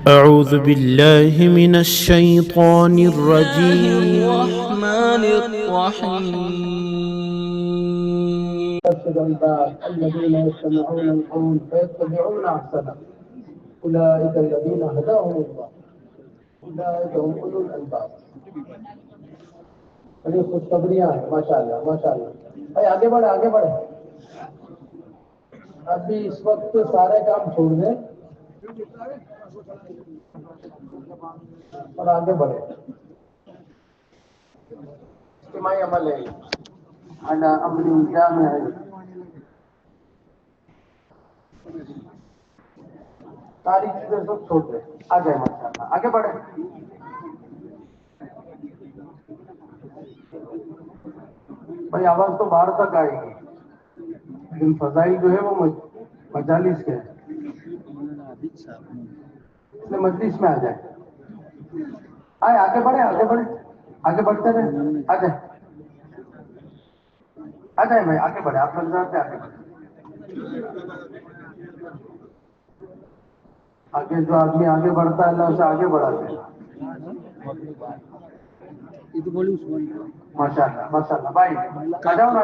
أعوذ بالله من الشيطان الرجيم. الرحمن الرحيم. الذين يستمعون القول فيتبعون احسنه اولئك الذين هداهم الله اولئك هم اولو الالباب. بڑی خوشخبریاں ہیں، ماشاء اللہ ماشاء اللہ. بھائی آگے بڑھے آگے بڑھے. ابھی اس وقت سارے کام چھوڑ دیں اور آگے بڑھے. اجتماعی عمل ہے على امر جامع. ساری چیزیں سب چھوڑ دیں، آ جائے ماشاء اللہ آگے بڑھے. بھائی آواز تو باہر تک آئے گی لیکن فضائل جو ہے وہ مجالس کے ہیں، اس لیے مجلس میں آ جائے. آئے آگے بڑھے آگے بڑھے آگے بڑھتے رہے. آ جائے آ جائے بھائی آگے بڑھے. آپ نظر سے آگے بڑھے. آگے جو آدمی آگے بڑھتا ہے اللہ اسے آگے بڑھاتے ہیں. ماشاء اللہ ماشاء اللہ. بھائی آ جاؤ نا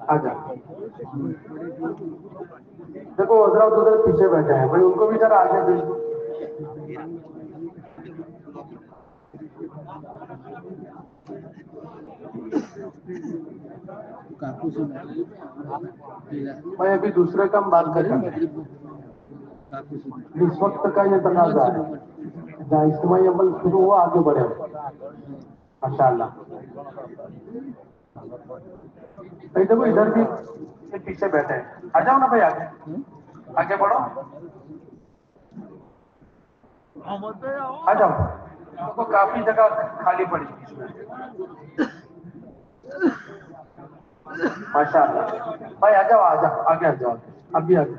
آ جاؤ. دیکھو حضرات ادھر پیچھے بیٹھے ہیں بھائی، ان کو بھی ذرا آگے بھیج دو. بھائی ابھی دوسرے کام بات کریں گے. اس وقت کا یہ تقاضا ہے جہاں اجتماعی عمل شروع ہوا آگے بڑھے ماشاء اللہ. بھائی دیکھو ادھر بھی پیچھے بیٹھے ہیں، آ جاؤ نا بھائی آگے آگے بڑھو. آ جاؤ. آپ کو کافی جگہ خالی پڑی ماشاء اللہ. بھائی آ جاؤ آ جاؤ آگے آ جاؤ. اب بھی آگے.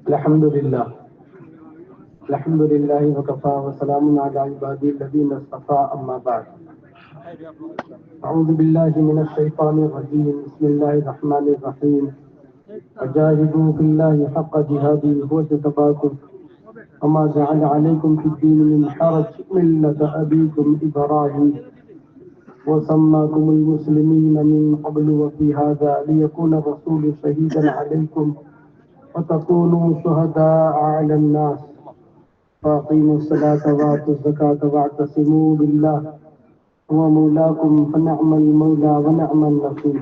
الحمد للہ الحمد للہ وکفا وسلام علی عبادی الذین اصطفى اما بعد. اعوذ باللہ من الشیطان الرجیم. بسم اللہ الرحمن الرحیم. وجاہدوا فی اللہ حق جہادہ هو اجتباکم وما جعل علیکم فی الدین من حرج ملۃ ابیکم ابراہیم وسماکم المسلمین من قبل وفی هذا لیکون الرسول شہیدا علیکم وتكونوا شهداء على الناس فاقيموا الصلاة وآتوا الزكاة واعتصموا بالله هو مولاكم فنعم المولى ونعم النصير.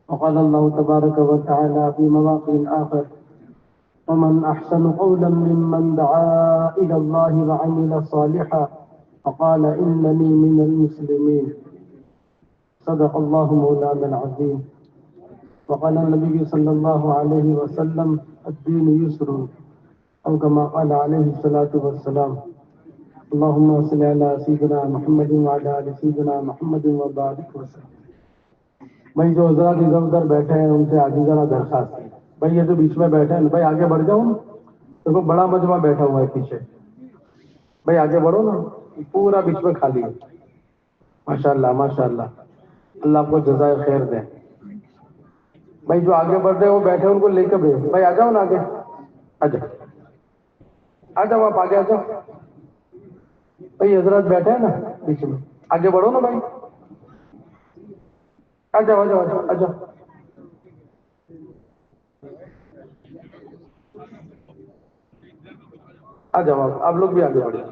وقال الله تبارك وتعالى في مواقع آخر ومن أحسن قولا ممن دعا إلى الله وعمل صالحا وقال إنني من المسلمين. صدق الله مولانا العظيم. وقال النبي صلى الله عليه وسلم الدين يسر أو كما قال عليه الصلاة والسلام. اللهم صل على سيدنا محمد وعلى آل سيدنا محمد وبارك وسلم. بھائی جو حضرات ادھر ادھر بیٹھے ہیں ان سے آگے ذرا درخواست ہے. بھائی یہ جو بیچ میں بیٹھے ہیں بھائی آگے بڑھ جاؤ نا. دیکھو بڑا مجمع بیٹھا ہوا ہے پیچھے. بھائی آگے بڑھو نا، پورا بیچ میں خالی ہے. ماشاء اللہ ماشاء اللہ. اللہ آپ کو جزائے خیر دے. بھائی جو آگے بڑھ رہے ہیں وہ بیٹھے ان کو لے کے بھیج. بھائی آ جاؤ نا آگے آ جاؤ آ جاؤ. آپ آگے آ جاؤ. بھائی حضرات بیٹھے ہیں نا بیچ میں، آگے بڑھو نا بھائی. آ جاؤ آ جاؤ آ جاؤ آ جاؤ. آ جاؤ آپ لوگ بھی آگے بڑھے.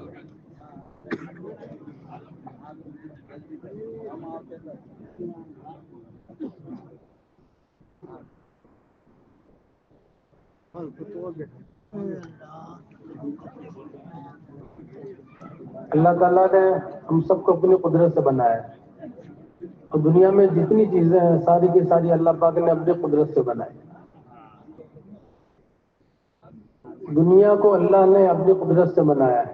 اللہ تعالیٰ نے ہم سب کو اپنی قدرت سے بنایا ہے، اور دنیا میں جتنی چیزیں ہیں ساری کی ساری اللہ پاک نے اپنی قدرت سے بنائی۔ دنیا کو اللہ نے اپنی قدرت سے بنایا ہے،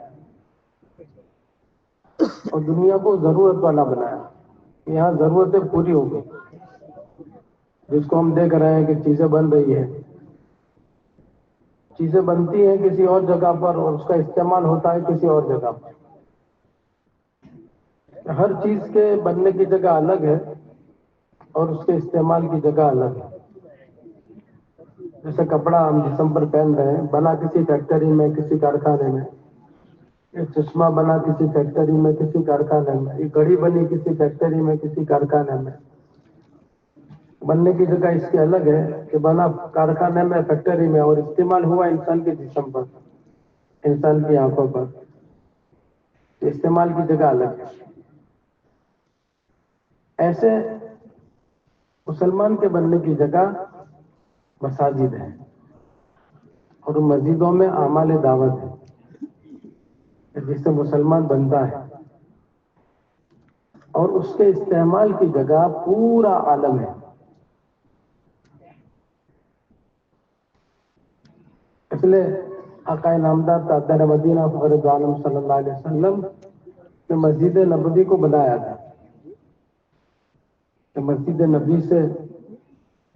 اور دنیا کو ضرورت والا بنایا۔ یہاں ضرورتیں پوری ہو گئی، جس کو ہم دیکھ رہے ہیں کہ چیزیں بن رہی ہیں، چیزیں بنتی ہیں کسی اور جگہ پر اور اس کا استعمال ہوتا ہے کسی اور جگہ پر۔ ہر چیز کے بننے کی جگہ الگ ہے اور اس کے استعمال کی جگہ الگ ہے۔ جیسے کپڑا ہم جسم پر پہن رہے ہیں، بنا کسی فیکٹری میں، کسی کارخانے میں۔ ایک چشمہ بنا کسی فیکٹری میں، کسی کارخانے میں۔ ایک گھڑی بنی کسی فیکٹری میں، کسی کارخانے میں۔ بننے کی جگہ اس کی الگ ہے کہ بنا کارخانے میں، فیکٹری میں، اور استعمال ہوا انسان کے جسم پر، انسان کی آنکھوں پر۔ استعمال کی جگہ الگ ہے۔ ایسے مسلمان کے بننے کی جگہ مساجد ہے، اور مسجدوں میں اعمال دعوت ہے، جس سے مسلمان بنتا ہے، اور اس کے استعمال کی جگہ پورا عالم ہے۔ اس لیے آقا نامدار تاجدار مدینہ فخر عالم صلی اللہ علیہ وسلم نے مسجد نبوی کو بنایا تھا کہ مسجد نبی سے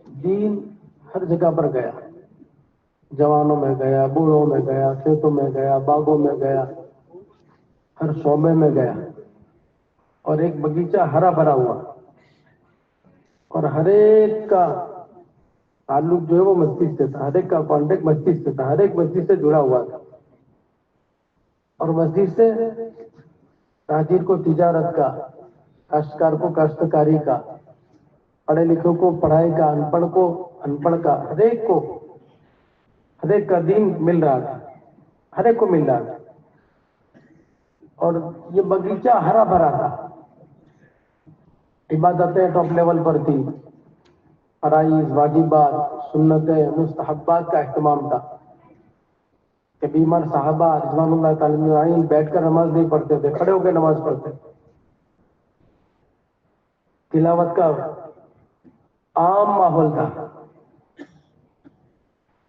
دین ہر جگہ پر گیا، جوانوں میں گیا، بوڑھوں میں گیا، کھیتوں میں گیا، باغوں میں گیا، ہر شعبے میں گیا، اور ایک باغیچہ ہرا بھرا ہوا، اور ہر ایک کا تعلق جو ہے وہ مسجد سے تھا، ہر ایک کا کانٹیکٹ مسجد سے تھا، ہر ایک مسجد سے جڑا ہوا تھا، اور مسجد سے تاجر کو تجارت کا، کاشتکار کو کاشتکاری کا، پڑھے لکھوں کو پڑھائی کا، ان پڑھ کو ان پڑھ کا، ہر ایک کا دین مل رہا تھا، ہر ایک کو مل رہا تھا، اور یہ باغیچہ ہرا بھرا تھا۔ عبادتیں ٹاپ لیول پر تھی، فرائض، واجبات، سنتیں، مستحبات کا اہتمام تھا کہ بیمار صحابہ رضوان اللہ تعالی اجمعین بیٹھ کر نماز نہیں پڑھتے تھے، کھڑے ہو کے نماز پڑھتے تھے۔ تلاوت کا عام ماحول تھا،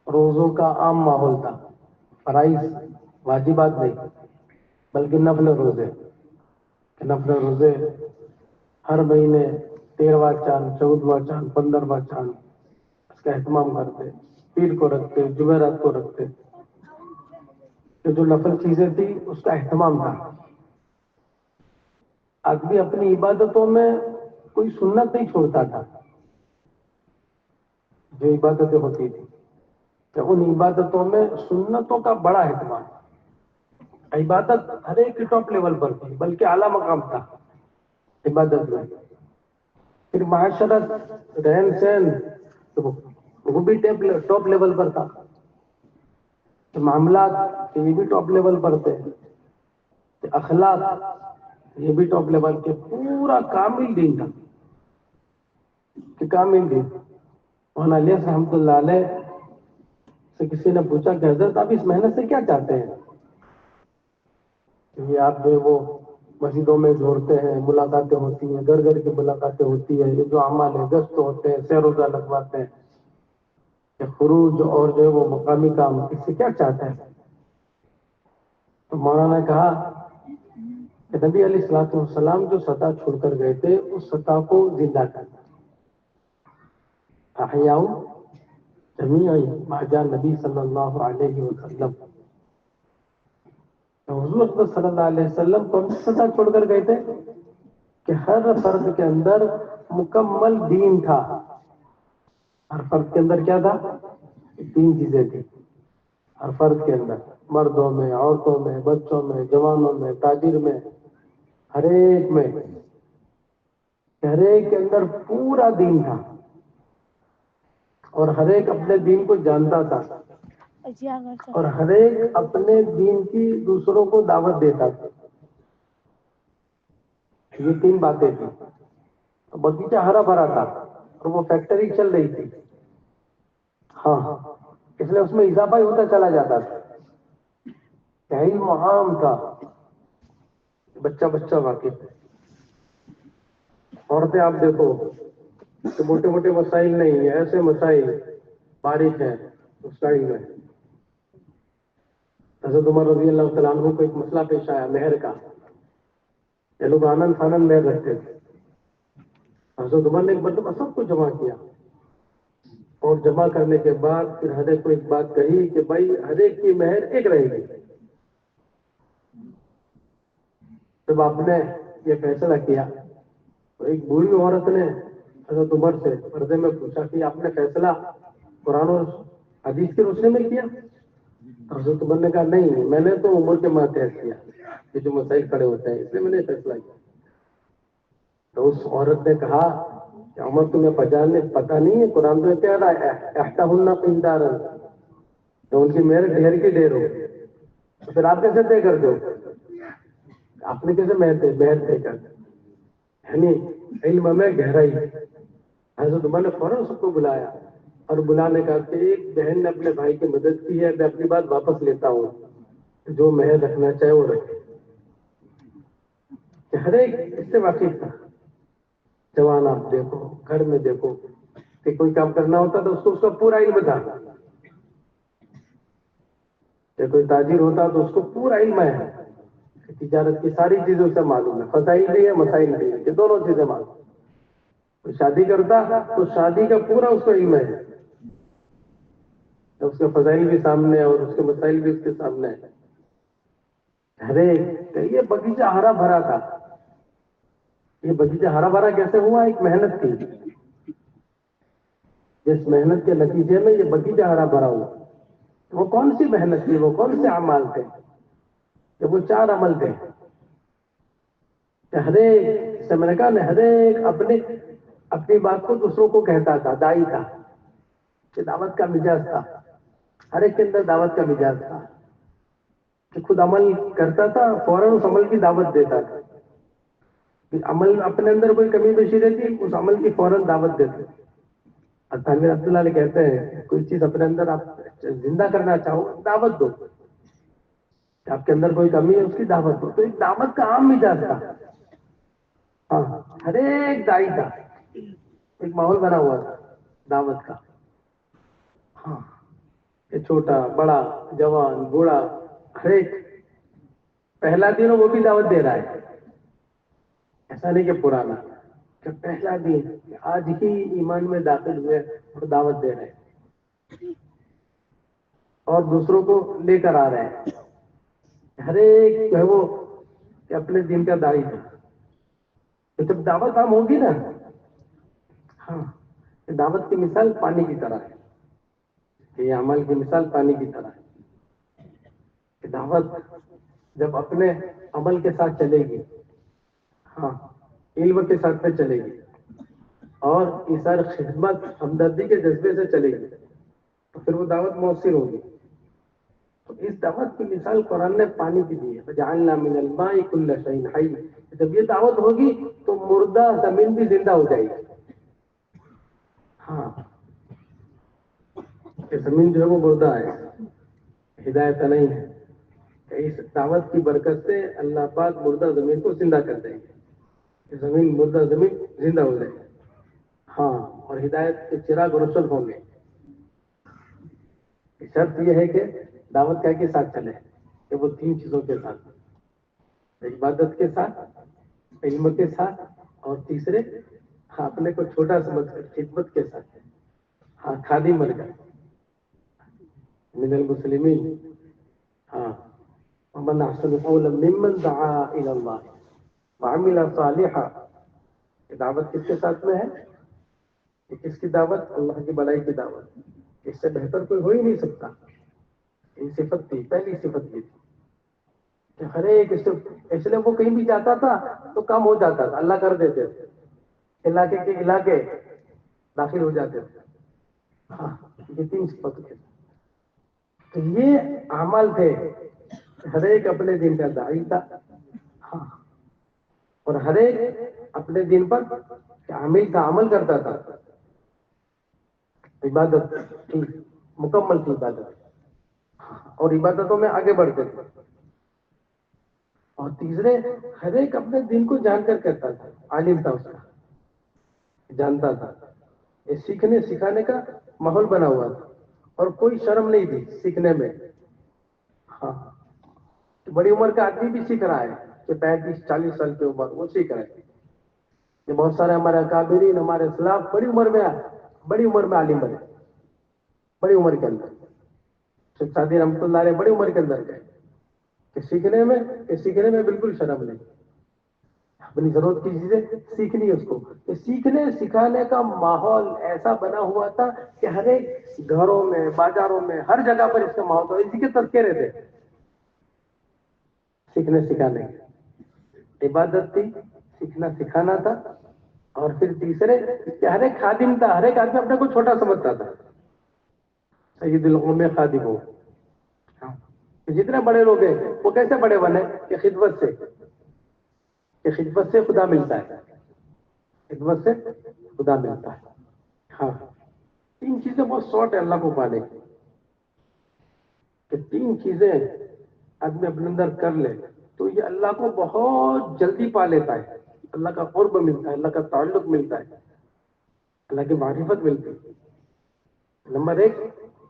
روزوں کا عام ماحول تھا، فرائض واجبات نہیں بلکہ نفل روزے، نفل روزے ہر مہینے 13واں چاند، 14واں چاند، 15واں چاند اس کا اہتمام کرتے، پیر کو رکھتے، جمعرات کو رکھتے، کہ جو نفل چیزیں تھی اس کا اہتمام تھا۔ آدمی اپنی عبادتوں میں کوئی سنت نہیں چھوڑتا تھا، جو عبادتیں ہوتی تھی کہ ان عبادتوں میں سنتوں کا بڑا اہتمام۔ عبادت ہر ایک ٹاپ لیول پر تھی، بلکہ اعلیٰ مقام تھا عبادت میں۔ پھر معاشرت، رہن سہن وہ بھی ٹاپ لیول پر تھا، معاملات یہ بھی ٹاپ لیول پر تھے، اخلاق یہ بھی ٹاپ لیول کے، پورا کامل دین تھا کہ کامل دین۔ مولانا الیاس رحمۃ اللہ علیہ سے کسی نے پوچھا کہ حضرت آپ اس محنت سے کیا چاہتے ہیں؟ کہ آپ جو وہ مسجدوں میں جوڑتے ہیں، ملاقاتیں ہوتی ہیں، گھر گھر کی ملاقاتیں ہوتی ہیں، یہ جو اعمال ہے، گشت ہوتے ہیں، سیر و ضا لگواتے ہیں، کہ خروج اور جو ہے وہ مقامی کام، اس سے کیا چاہتے ہیں؟ تو مولانا نے کہا کہ نبی علیہ الصلوۃ والسلام جو سطح چھوڑ کر گئے تھے اس سطح کو زندہ کرنا، احیاء جمیعا ما جاء نبی صلی اللہ علیہ وسلم۔ تو حضور اکرم صلی اللہ علیہ وسلم کون سی سطح چھوڑ کر گئے تھے کہ ہر فرد کے اندر مکمل دین تھا۔ ہر فرد کے اندر کیا تھا؟ تین چیزیں تھیں ہر فرد کے اندر، مردوں میں، عورتوں میں، بچوں میں، جوانوں میں، تاجر میں، ہر ایک میں، ہر ایک کے اندر پورا دین تھا، اور ہر ایک اپنے دین کو جانتا تھا، اور ہر ایک اپنے دین کی دوسروں کو دعوت دیتا تھا۔ یہ تین باتیں تھیں۔ باغیچہ ہرا بھرا تھا اور وہ فیکٹری چل رہی تھی، ہاں، اس لیے اس میں اضافہ ہی ہوتا چلا جاتا تھا۔ علم عام تھا، بچہ بچہ واقف ہے. عورتیں آپ دیکھو کہ موٹے موٹے مسائل نہیں ہیں، ایسے مسائل باریک ہیں اس کا علم ہے. حضرت عمر رضی اللہ تعالیٰ عنہ کو ایک مسئلہ پیش آیا مہر کا. یہ لوگ آنند فانند مہر رکھتے تھے. حضرت عمر نے ایک مرتبہ سب کو جمع کیا اور جمع کرنے کے بعد پھر ہر ایک کو ایک بات کہی کہ بھائی ہر ایک کی مہر ایک رہے گی. جب آپ نے یہ فیصلہ کیا تو ایک بوڑھی عورت نے حضرت عمر سے پردے میں پوچھا کہ آپ نے فیصلہ قرآن اور حدیث کے روشنی میں کیا؟ حضرت عمر نے کہا نہیں، میں نے تو عمر کے ماتحت کیا، یہ جو مسائل کھڑے ہوتے ہیں اس لیے میں نے فیصلہ کیا. تو اس عورت نے کہا کہ عمر تمہیں پتا نہیں ہے قرآن تو کہہ رہا ہے احتہن قندارا، تو ان کی مہر ڈھیر کی ڈھیر ہو، تو پھر آپ کیسے طے کر دو؟ آپ نے کیسے مہر طے کر دی؟ یعنی علم میں گہرائی. حضرت عمر نے فوراً سب کو بلایا اور بلانے کا کہ ایک بہن نے اپنے بھائی کی مدد کی ہے، میں اپنی بات واپس لیتا ہوں، جو مہر رکھنا چاہے وہ رکھے. ہر ایک اس سے واقف تھا. جوان آپ دیکھو، گھر میں دیکھو کہ کوئی کام کرنا ہوتا تو اس کو پورا علم تھا. کہ کوئی تاجر ہوتا تو اس کو پورا علم ہے، تجارت کی ساری چیزیں اسے معلوم ہے، فضائل بھی ہے مسائل بھی ہے، یہ دونوں چیزیں معلوم. کوئی شادی کرتا تو شادی کا پورا اس کو علم ہے، اس کے فضائل بھی سامنے اور اس کے مسائل بھی اس کے سامنے ہے. ارے یہ باغیچہ ہرا بھرا تھا. یہ باغیچہ ہرا بھرا کیسے ہوا؟ ایک محنت تھی، جس محنت کے نتیجے میں یہ باغیچہ ہرا بھرا ہوا. وہ کون سی محنت تھی؟ وہ کون سے اعمال تھے؟ کہ وہ 4 عمل تھے. ہر ایک سے میں نے کہا ہر ایک اپنی بات کو دوسروں کو کہتا تھا، دائی تھا، کہ دعوت کا مزاج تھا. ہر ایک کے اندر دعوت کا مزاج تھا کہ خود عمل کرتا تھا، فوراً اس عمل کی دعوت دیتا تھا. عمل اپنے اندر کوئی کمی بیشی رہتی اس عمل کی فوراً دعوت دیتے. تعمیر عبداللہ علیہ کہتے ہیں کوئی چیز اپنے اندر آپ زندہ کرنا چاہو دعوت دو، کہ آپ کے اندر کوئی کمی ہے اس کی دعوت دو. تو ایک دعوت کا عام مزاج تھا. ہاں، ہر ایک دائی تھا، ایک ماحول بنا ہوا تھا دعوت کا. ہاں، کہ چھوٹا بڑا جوان بوڑھا ہر ایک پہلا دن وہ بھی دعوت دے رہا ہے. ایسا نہیں کہ پرانا، کہ پہلا دن آج ہی ایمان میں داخل ہوئے اور دعوت دے رہے ہیں اور دوسروں کو لے کر آ رہے ہیں. ہر ایک جو ہے وہ کہ اپنے دین کا داعی ہے. تو جب دعوت عام ہوگی نا، ہاں، دعوت کی مثال پانی کی طرح ہے، یہ عمل کی مثال پانی کی طرح ہے. کہ دعوت جب اپنے عمل کے ساتھ چلے گی، ہاں، علم کے ساتھ میں چلے گی اور ایثار خدمت ہمدردی کے جذبے سے چلے گی تو پھر وہ دعوت مؤثر ہوگی. تو اس دعوت کی مثال قرآن نے پانی کی دی ہے. فجعلنا من الماء كل شيء حي. جب یہ دعوت ہوگی تو مردہ زمین بھی زندہ ہو جائے گی. ہاں، کہ زمین جو ہے وہ مردہ ہے، ہدایت نہیں ہے. اس دعوت کی برکت سے اللہ پاک مردہ زمین کو زندہ کر دیں گے، کہ زمین مردہ زمین زندہ ہو جائے. ہاں، اور ہدایت کے چراغ روشن ہوں گے. شرط یہ ہے کہ دعوت کیا کے ساتھ چلے، کہ وہ 3 چیزوں کے ساتھ، عبادت کے ساتھ، علم کے ساتھ، اور تیسرے اپنے کو چھوٹا سمجھ کر خدمت کے ساتھ. ہاں، خادم بن کر من المسلمین. ہاں، ومن احسن قولا ممن دعا الى الله وعمل صالحا. دعوت کس کے ساتھ میں ہے؟ کہ کس کی دعوت؟ اللہ کی بڑائی کی دعوت. اس سے بہتر کوئی ہو ہی نہیں سکتا. یہ صفت تھی، پہلی صفت یہ تھی کہ ہر ایک اس لیے وہ کہیں بھی جاتا تھا تو کام ہو جاتا تھا، اللہ کر دیتے تھے، علاقے کے علاقے داخل ہو جاتے تھے. ہاں، یہ 3 صفت تھے. تو یہ اعمال تھے. ہر ایک اپنے دین کا داعی تھا. ہاں، اور ہر ایک اپنے دین پر عامل تھا، عمل کرتا تھا. عبادت کی مکمل تھی عبادت، اور عبادتوں میں آگے بڑھتے تھے. اور تیسرے ہر ایک اپنے دین کو جان کر کرتا تھا، عالم تھا، اس کا جانتا تھا، یہ سیکھنے سکھانے کا ماحول بنا ہوا تھا، اور کوئی شرم نہیں تھی سیکھنے میں. ہاں، بڑی عمر کا آدمی بھی سیکھ رہا ہے کہ 35-40 سال کی عمر وہ سیکھ رہے ہیں. یہ بہت سارے ہمارے اکابرین، ہمارے اسلاف بڑی عمر میں عالم بنے، بڑی عمر کے اندر. شیخ سعدی رحمۃ اللہ علیہ بڑی عمر کے اندر گئے کہ سیکھنے میں بالکل شرم نہیں. اپنی ضرورت کی چیزیں سیکھنی ہے اس کو. کہ سیکھنے سکھانے کا ماحول ایسا بنا ہوا تھا کہ ہر ایک گھروں میں، بازاروں میں، ہر جگہ پر اس کا ماحول تھا. اسی کے تذکرے تھے سیکھنے سکھانے کی. عبادت تھی، سیکھنا سکھانا تھا. اور پھر تیسرے کہ ہر ایک خادم تھا، ہر ایک آدمی اپنے کو چھوٹا سمجھتا تھا. سید القوم خادم ہو. جتنے بڑے لوگ ہیں وہ کیسے بڑے بنے؟ کہ خدمت سے خدا ملتا ہے، خدمت سے خدا ملتا ہے. ہاں، 3 چیزیں بہت شارٹ ہے اللہ کو پانے کی، کہ 3 چیزیں آدمی اپنے اندر کر لے تو یہ اللہ کو بہت جلدی پا لیتا ہے. اللہ کا قرب ملتا ہے، اللہ کا تعلق ملتا ہے، اللہ کی معرفت ملتی ہے. نمبر 1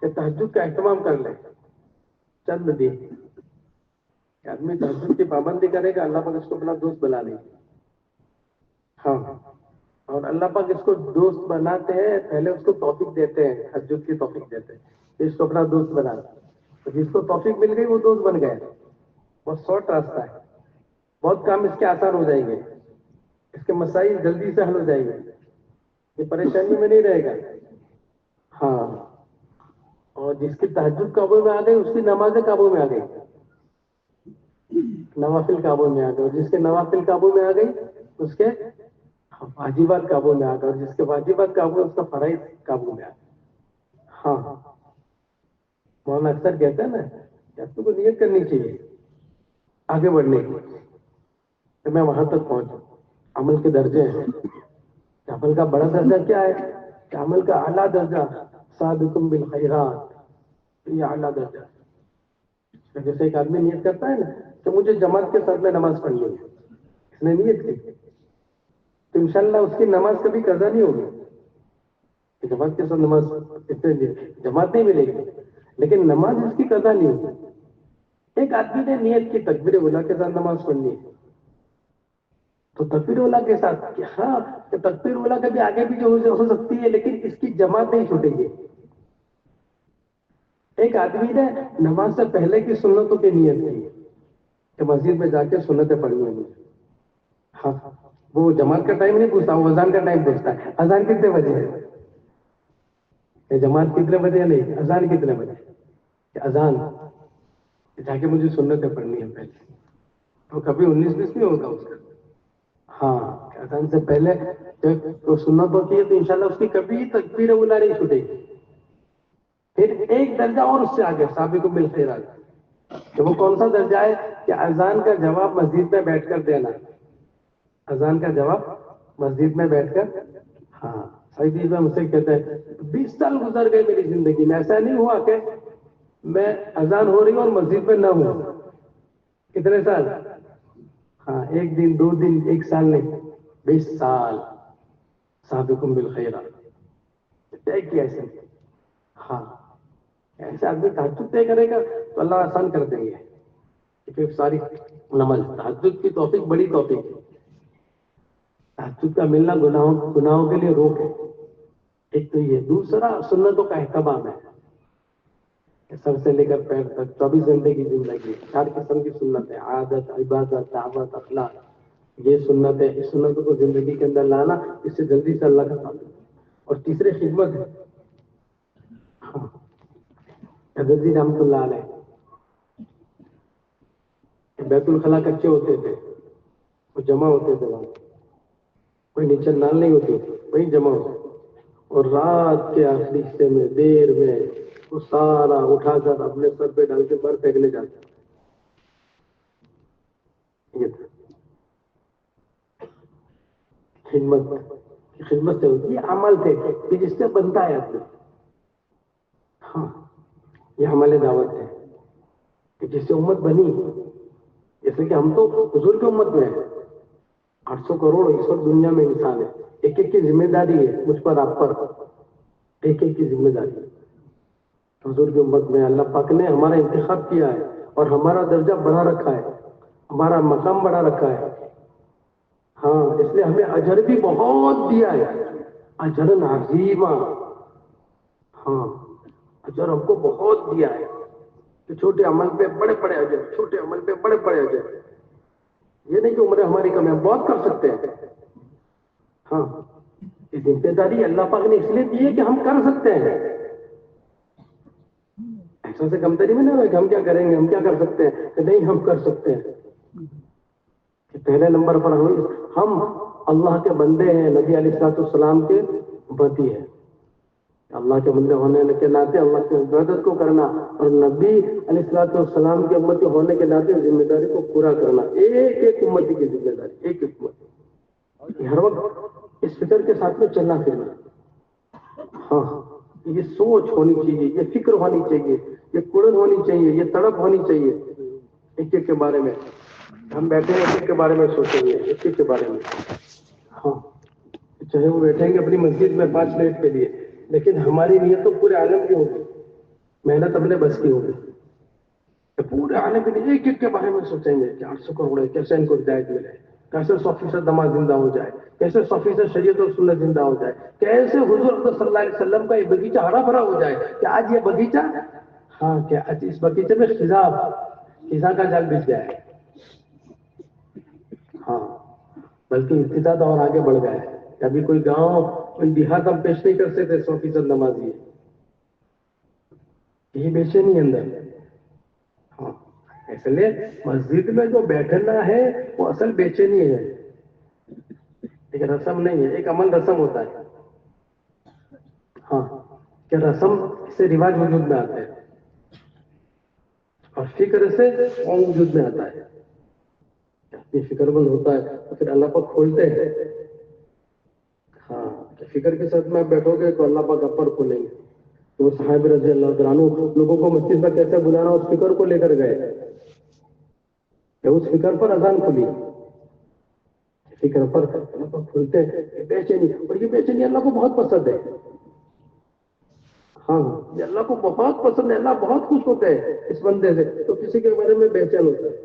کہ تہجد کا اہتمام کر لے. چند دن آدمی تہجد کی پابندی کرے گا، اللہ پاک اس کو اپنا دوست بنا لے گا. ہاں، اور اللہ پاک اس کو دوست بناتے ہیں، پہلے اس کو توفیق دیتے ہیں، تہجد کی توفیق دیتے ہیں کہ اس کو اپنا دوست بنا. تو جس کو توفیق مل گئی وہ دوست بن گئے. بہت شارٹ راستہ ہے، بہت کام اس کے آسان ہو جائیں گے، اس کے مسائل جلدی سے حل ہو جائیں گے، یہ پریشانی میں نہیں رہے گا. ہاں، اور جس کی تہجد قابو میں آ گئی اس کی نمازیں قابو میں آ گئی، نوافل قابو میں آ گئے. اور جس کے نوافل قابو میں آ گئی اس کے واجبات قابو میں آ گئے، اور جس کے واجبات قابو میں اس کا فرائض قابو میں آ گئے. ہاں، مولانا اکثر کہتے ہیں نا کہ آپ کو نیت کرنی چاہیے آگے بڑھنے کی کہ میں وہاں تک پہنچوں. عمل کے درجے ہیں، عمل کا بڑا درجہ کیا ہے؟ کہ عمل کا اعلیٰ درجہ سابقم بالخیرات، یہ اعلیٰ درجہ. جیسے ایک آدمی نیت کرتا ہے نا کہ مجھے جماعت کے ساتھ میں نماز پڑھنی ہے، اس نے نیت کی تو انشاءاللہ اس کی نماز کبھی قضا نہیں ہوگی. جماعت کے ساتھ نماز جماعت نہیں ملے گی لیکن نماز اس کی قضا نہیں ہوگی. ایک آدمی نے نیت کی تکبیر اولیٰ کے ساتھ نماز پڑھنی ہے تو تکبیر اولیٰ کے ساتھ، ہاں کہ تکبیر اولیٰ کبھی آگے بھی جو ہو سکتی ہے لیکن اس کی جماعت نہیں چھوٹے گی. ایک آدمی نے نماز سے پہلے کی سنتوں کی نیت کی کہ مسجد میں جا کے سنتیں پڑھنی ہیں. ہاں، وہ جماعت کا ٹائم نہیں پوچھتا، وہ اذان کا ٹائم پوچھتا ہے. اذان کتنے بجے ہے؟ کہ جماعت کتنے بجے؟ نہیں، اذان کتنے بجے؟ کہ اذان جا کے مجھے سنتیں پڑھنی ہے پہلے. تو کبھی 19-20 نہیں ہوگا اس کا. ہاں، اذان سے پہلے تو سنت ہوتی ہے تو انشاءاللہ اس کی کبھی تکبیر اولیٰ نہیں چھوٹے گی. پھر ایک درجہ اور اس سے آگے سابقم بالخیرات، کہ وہ کون سا درجہ ہے؟ کہ اذان کا جواب مسجد میں بیٹھ کر دینا. اذان کا جواب مسجد میں بیٹھ کر. ہاں، سعید مجھ سے کہتے ہیں 20 سال گزر گئے میری زندگی میں، ایسا نہیں ہوا کہ میں اذان ہو رہی ہوں اور مسجد میں نہ ہوں. کتنے سال؟ ہاں، 1 دن 2 دن 1 سال نہیں، 20 سال سابقم بالخیرات طے کیا ایسے. ہاں، ایسے آدمی تہجد طے کرے گا تو اللہ آسان کر دیں گے. پھر ساری نماز تہجد کی توفیق بڑی توفیق ہے. تہجد کا ملنا گناہوں کے لیے روک ہے. ایک تو یہ، دوسرا سنتوں کا اہتمام ہے. سر سے لے کر پیر تک 24 گھنٹے کی زندگی، 4 قسم کی سنتیں، عادت، عبادت، دعوت، اخلاق، یہ سنتیں، اس سنتوں کو زندگی کے اندر لانا، اس سے جلدی سے اللہ کا تعلق. اور تیسرے خدمت ہے. حضرت رحمۃ اللہ علیہ بیت الخلا کچے ہوتے تھے، وہ جمع ہوتے تھے وہاں، کوئی نیچے نال نہیں ہوتی، وہیں جمع ہوتے. اور رات کے آخری حصے میں دیر میں وہ سارا اٹھا کر اپنے سر پہ ڈال کے باہر پھینکنے جاتے. یہ تھا خدمت سے ہوتی ہے. عمل تھے کہ جس سے بنتا ہے آدمی. ہاں، یہ عمل دعوت ہے کہ جس سے امت بنی. اس لیے کہ ہم تو حضور کی امت میں ہیں. 800 کروڑ اس وقت دنیا میں انسان ہے. ایک ایک کی ذمہ داری ہے مجھ پر آپ پر, ایک ایک کی ذمہ داری ہے. حضور کی امت میں اللہ پاک نے ہمارا انتخاب کیا ہے اور ہمارا درجہ بڑھا رکھا ہے, ہمارا مقام بڑھا رکھا ہے. ہاں اس لیے ہمیں اجر بھی بہت دیا ہے, اجر عظیمہ. ہاں اجر ہم کو بہت دیا ہے کہ چھوٹے عمل پہ بڑے بڑے اجر, چھوٹے عمل پہ بڑے بڑے اجر. یہ نہیں کہ عمر ہماری کم ہے, ہم بہت کر سکتے ہیں. ہاں یہ ذمہ داری اللہ پاک نے اس لیے دی ہے کہ ہم کر سکتے ہیں. ایسا سے کمتری میں نہیں ہو کہ ہم کیا کریں گے, ہم کیا کر سکتے ہیں, کہ نہیں ہم کر سکتے ہیں. کہ پہلے نمبر پر ہم اللہ کے بندے ہیں, نبی علیہ السلام کے امتی ہیں. اللہ کے بندے ہونے کے ناطے اللہ کی عبادت کو کرنا اور نبی علیہ السلام کے امتی ہونے کے ناطے ذمہ داری کو پورا کرنا. ایک ایک امتی کی ذمہ داری, ایک ایک امتی. ہر وقت اس فکر کے ساتھ میں چلنا پھرنا. ہاں یہ سوچ ہونی چاہیے, یہ فکر ہونی چاہیے, یہ کڑن ہونی چاہیے, یہ تڑپ ہونی چاہیے. ایک ایک کے بارے میں ہم بیٹھے ہیں, ایک ایک کے بارے میں سوچیں گے, ایک ایک کے بارے میں. ہاں چاہے وہ بیٹھیں گے اپنی مسجد میں 5 منٹ کے لیے, لیکن ہماری نیت تو پورے عالم کی ہوگی, محنت اپنے بس کی ہوگی. پورے عالم کے لیے ایک ایک کے بارے میں سوچیں گے کہ 800 کروڑ ہے, کیسے ان کو ہدایت ملے, کیسے 100% نماز زندہ ہو جائے, کیسے 100% شریعت اور سنت زندہ ہو جائے, کیسے حضور صلی اللہ علیہ وسلم کا یہ باغیچہ ہرا بھرا ہو جائے کہ آج یہ باغیچہ, ہاں کہ آج اس باغیچے میں خزاں کا جال بچ جائے. ہاں بلکہ ابتدا تو اور آگے بڑھ گئے. ابھی کوئی گاؤں, کوئی دیہات ہم پیش نہیں کر سکتے 100% نمازی ہے, یہ بیچے نہیں اندر. ہاں اس لیے مسجد میں جو بیٹھنا ہے وہ اصل بیچے نہیں ہے, ایک رسم نہیں ہے, ایک عمل رسم ہوتا ہے. ہاں کہ رسم سے رواج وجود میں آتا ہے اور فکر سے قوم وجود میں آتا ہے. یہ فکر مند ہوتا ہے تو پھر اللہ پاک کھولتے ہیں. ہاں کہ فکر کے ساتھ میں بیٹھو گے تو اللہ پاک اپر کھولیں گے. تو صحابہ رضی اللہ عنہ لوگوں کو مسجد میں کیسے بلانا, اس فکر کو لے کر گئے کہ اس فکر پر اذان کھلی, فکر پر کھلتے ہیں. بےچینی, اور یہ بےچینی اللہ کو بہت پسند ہے. ہاں یہ اللہ کو بہت پسند ہے, اللہ بہت خوش ہوتے ہیں اس بندے سے. تو کسی کے بارے میں بے چین ہوتا ہے.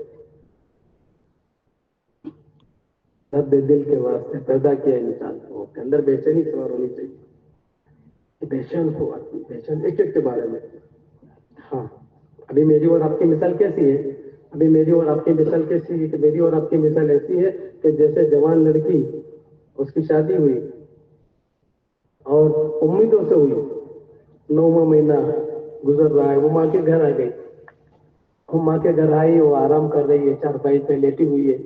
رب دل کے واسطے پیدا کیا انسان کو, کے اندر بے چینی سوار ہونی چاہیے. بے چین ہو آدمی, بے چین ایک ایک کے بارے میں. ہاں ابھی میری اور آپ کی مثال کیسی ہے, ابھی میری اور آپ کی مثال کیسی ہے کہ میری اور آپ کی مثال ایسی ہے کہ جیسے جوان لڑکی, اس کی شادی ہوئی اور امیدوں سے ہوئی, 9واں مہینہ گزر رہا ہے, وہ ماں کے گھر آ گئی. وہ ماں کے گھر آئی, وہ آرام کر رہی ہے, چارپائی پہ لیٹی ہوئی ہے,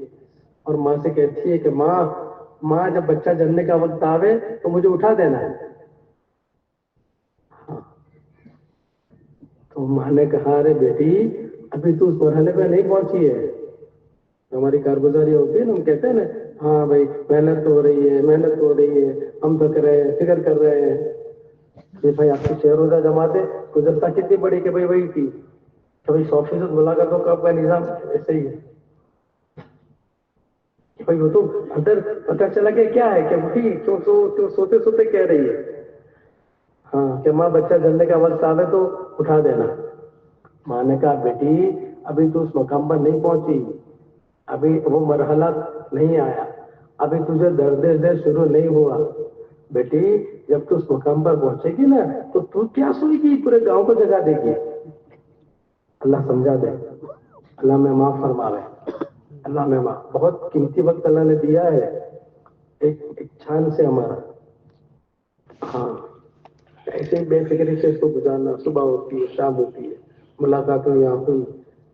اور ماں سے کہتی ہے کہ ماں جب بچہ جننے کا وقت آوے تو مجھے اٹھا دینا ہے. تو ماں نے کہا ارے بیٹی ابھی تو اس مرحلے پہ نہیں پہنچی ہے. ہماری کارگزاری ہوتی ہے نا, ہم کہتے ہیں نا ہاں بھائی محنت ہو رہی ہے, محنت ہو رہی ہے, ہم تھک رہے ہیں, فکر کر رہے ہیں. کہ بھائی آپ کی شہر روزہ جماعت ہے, گزرتا کتنی بڑی کہ بھائی وہی تھی, کبھی 100% بلا کر دو کہ آپ کا نظام ایسے ہی ہے. بھائی وہ تو اندر پتا چلا کہ کیا ہے کہ وہی سوتے سوتے کہہ رہی ہے ہاں کہ ماں بچہ جلنے کا وقت آوے تو اٹھا دینا. ماں نے کہا بیٹی ابھی تو اس مقام پر نہیں پہنچی, ابھی وہ مرحلہ نہیں آیا, ابھی تجھے درد شروع نہیں ہوا. بیٹی جب تو اس مقام پر پہنچے گی نا تو کیا سوئی گی, پورے گاؤں کو جگا دے گی. اللہ سمجھا دے, اللہ میں معاف فرماوے. اللہ میں بہت قیمتی وقت اللہ نے دیا ہے, ایک چھان سے ہمارا. ہاں ایسے ہی بے فکری سے اس کو گزارنا. صبح ہوتی ہے, شام ہوتی ہے, ملاقاتوں یہاں ہوئی,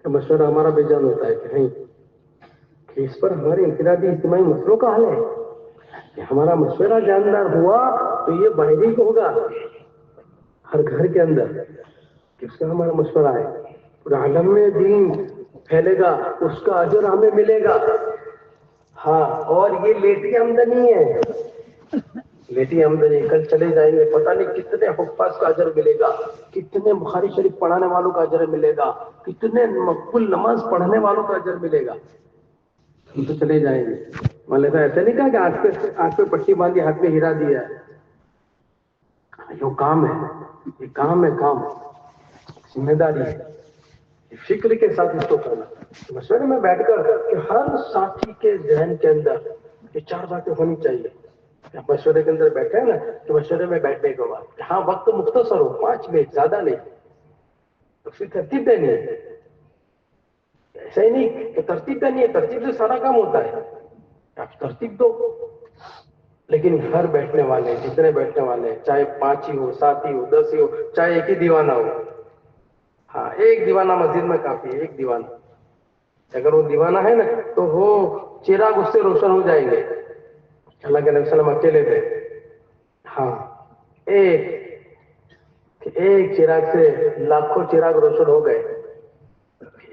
کہ مشورہ ہمارا بے جان ہوتا ہے کہ نہیں کہ اس پر ہمارے انفرادی اجتماعی مسئلوں کا حل ہے. کہ ہمارا مشورہ جاندار ہوا تو یہ باہری کو ہوگا ہر گھر کے اندر, کہ اس کا ہمارا مشورہ ہے. پورے عالم میں دین پھیلے گا, اس کا اجر ہمیں ملے گا. ہاں اور یہ لیٹی آمدنی ہے, لیٹی آمدنی، کل چلے جائیں گے، پتہ نہیں کتنے حفاظ کا اجر ملے گا، کتنے بخاری شریف پڑھانے والوں کا اجر ملے گا، کتنے مقبول نماز پڑھنے والوں کا اجر ملے گا. ہم تو چلے جائیں گے. مولوی صاحب ایسے نہیں کہا کہ آنکھ پہ پٹی باندھی ہاتھ میں ہیرا دیا ہے. یہ کام ہے، یہ کام ہے، کام ذمہ داری ہے، فکر کے ساتھ اس کو کرنا. مشورے میں بیٹھ کر کہ ہر ساتھی کے ذہن کے اندر یہ 4 باتیں ہونی چاہیے. مشورے کے اندر بیٹھے ہیں نا تو مشورے میں بیٹھنے کے بعد ہاں وقت مختصر ہو، 5 منٹ زیادہ نہیں، تو پھر ترتیب دینی ہے. ایسا ہی نہیں کہ ترتیب دینی ہے، ترتیب سے سارا کام ہوتا ہے. آپ ترتیب دو، لیکن گھر بیٹھنے والے جتنے بیٹھنے والے چاہے 5 ہی ہو، 7 ہی ہو، 10 ہی ہو، چاہے ایک ہی دیوانہ ہو. ہاں ایک دیوانہ مسجد میں کافی ہے، ایک دیوانہ. اگر وہ دیوانہ ہے نا تو وہ چراغ اس سے روشن ہو جائیں گے. اللہ کے نبی صلی اللہ علیہ وسلم اکیلے تھے. ہاں ایک چراغ سے لاکھوں چراغ روشن ہو گئے،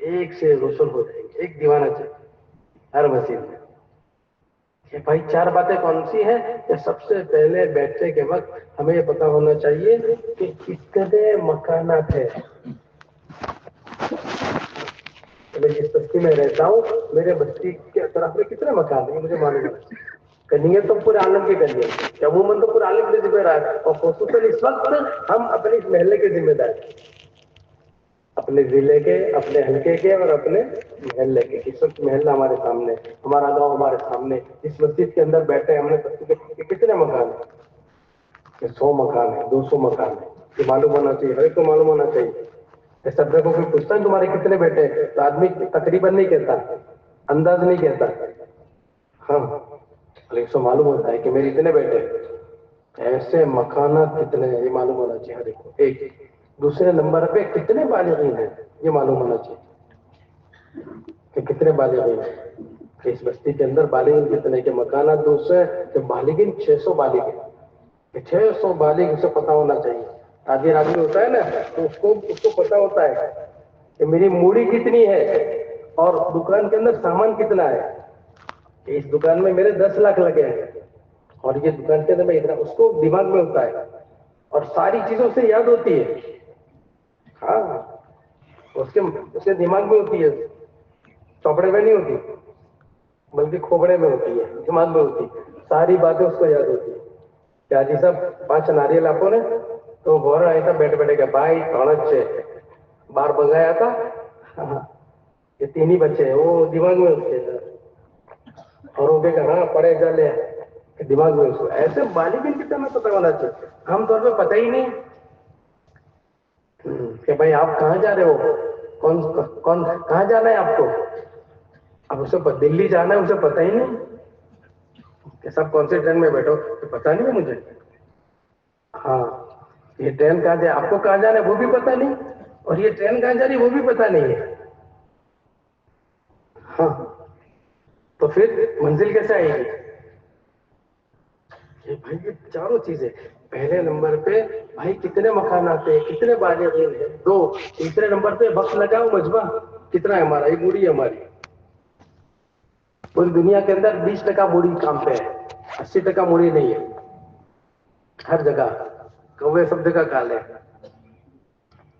ایک سے روشن ہو جائیں گے. ایک دیوانہ چاہیے ہر مسجد میں. کہ بھائی 4 باتیں کون سی ہیں کہ سب سے پہلے بیٹھنے کے وقت ہمیں یہ پتا ہونا چاہیے کہ کتنے مکانات ہیں. میں جس بستی میں رہتا ہوں میرے بستی کے اطراف میں کتنے مکان ہیں مجھے معلوم ہے. کنیت تو پورے عالم کی کنیت ہے، عموماً تو پورے عالم کے ذمہ دار ہے، اور خصوصاً اس وقت ہم اپنے اس محلے کے ذمہ دار ہیں، اپنے ضلع کے، اپنے حلقے کے اور اپنے محلے کے. اس وقت محلہ ہمارے سامنے، ہمارا گاؤں ہمارے سامنے، اس مسجد کے اندر بیٹھے ہم نے کتنے مکان ہیں؟ کہ 100 مکان ہے، 200 مکان ہے. یہ معلوم ہونا چاہیے، ہر ایک کو معلوم ہونا چاہیے. سب کو کوئی پوچھتا ہے تمہارے کتنے بیٹے تو آدمی تقریباً نہیں کہتا، انداز نہیں کہتا. ہاں لیکن سو معلوم ہوتا ہے کہ میرے اتنے بیٹے. ایسے مکانات کتنے ہیں یہ معلوم ہونا چاہیے ہر ایک کو. ایک دوسرے نمبر پہ کتنے بالغین ہیں یہ معلوم ہونا چاہیے کہ کتنے بالغین ہیں، کہ اس بستی کے اندر بالغین کتنے، کہ مکانات دوسرے کہ بالغین 600 بالغین، کہ 600 بالغ اسے پتا ہونا چاہیے. آدمی ہوتا ہے نا تو اس کو پتا ہوتا ہے کہ میری موڑی کتنی ہے اور دکان کے اندر سامان کتنا ہے، کہ اس دکان میں میرے 10 لاکھ لگے ہیں اور یہ دکان کے اندر میں اتنا، اس کو دماغ میں ہوتا ہے اور ساری چیزوں سے یاد ہوتی ہے. ہاں اس کے دماغ میں ہوتی ہے، چوپڑے میں نہیں ہوتی بلکہ کھوپڑے میں ہوتی ہے، دماغ میں ہوتی ہے. ساری باتیں اس کو یاد ہوتی ہے. کیا جی صاحب 5 ناریل آپ نے تو بول رہا تھا بیٹھے بیٹھے کہ بھائی تھوڑا باہر بگایا تھا. یہ 3 ہی بچے ہیں، وہ دماغ میں ہوتے ہیں. اور وہ کہ ہاں پڑے جلے دماغ میں. اس کو ایسے بالغین کتنے میں پتہ ہونا چاہیے. عام طور پہ پتہ ہی نہیں کہ بھائی آپ کہاں جا رہے ہو، کون کہاں جانا ہے آپ کو. اب اسے دلی جانا ہے، اسے پتہ ہی نہیں کہ سب کون سے ٹرین میں بیٹھو، تو پتہ نہیں ہے مجھے. ہاں یہ ٹرین کہاں جائے، آپ کو کہاں جانا ہے وہ بھی پتہ نہیں، اور یہ ٹرین کہاں جا رہی وہ بھی پتہ نہیں ہے. ہاں تو پھر منزل کیسے آئے گی. بھائی یہ چاروں چیزیں. پہلے نمبر پہ بھائی کتنے مکانات ہیں، کتنے بالغین ہیں، 2. تیسرے نمبر پہ وقت لگاؤ مجمع کتنا ہے ہمارا، ایک موڑی ہے ہماری. پوری دنیا کے اندر 20% موڑی کام پہ ہے، 80% موڑی نہیں ہے. ہر جگہ کوے سب جگہ کالے.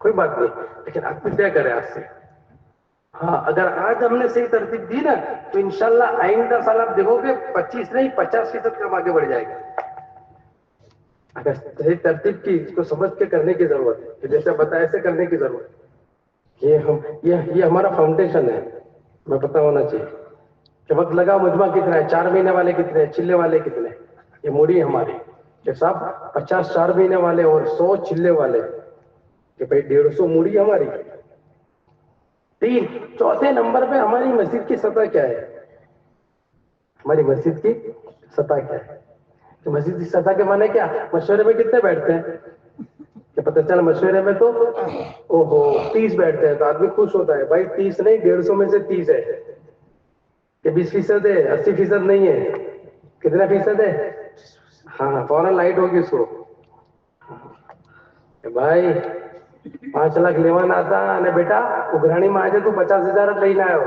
کوئی بات نہیں، لیکن آپ طے کریں آج سے. ہاں اگر آج ہم نے صحیح ترتیب دی نا تو انشاءاللہ آئندہ سال آپ دیکھو گے 25 نہیں 50% کام آگے بڑھ جائے گا. اگر صحیح ترتیب کی اس کو سمجھ کے کرنے کی ضرورت ہے، کہ جیسے بتایا ایسے کرنے کی ضرورت ہے. یہ ہمارا فاؤنڈیشن ہے، ہمیں پتہ ہونا چاہیے کہ وقت لگا مجمع کتنا ہے، 4 مہینے والے کتنے ہیں، چلے والے کتنے. یہ موڑی ہماری کہ صاحب 50 4 مہینے والے اور 100 چلے والے، کہ بھائی 150 موڑی ہماری. 3. چوتھے نمبر پہ ہماری مسجد کی سطح کیا ہے، ہماری مسجد کی سطح کیا ہے. کہ مسجد کی سطح کے معنی کیا، مشورے میں کتنے بیٹھتے ہیں، کہ پتہ چلا مشورے میں تو 30 بیٹھتے ہیں تو آدمی خوش ہوتا ہے. بھائی 30 نہیں 150 میں سے 30 ہے، کہ 20% ہے، 80% نہیں ہے. کتنا فیصد ہے. ہاں فوراً لائٹ ہوگی اس کو. بھائی 5 લાખ લેવાના હતા અને બેટા ઉઘરાણી માં આજે તું 50,000 લઈને આવ્યો.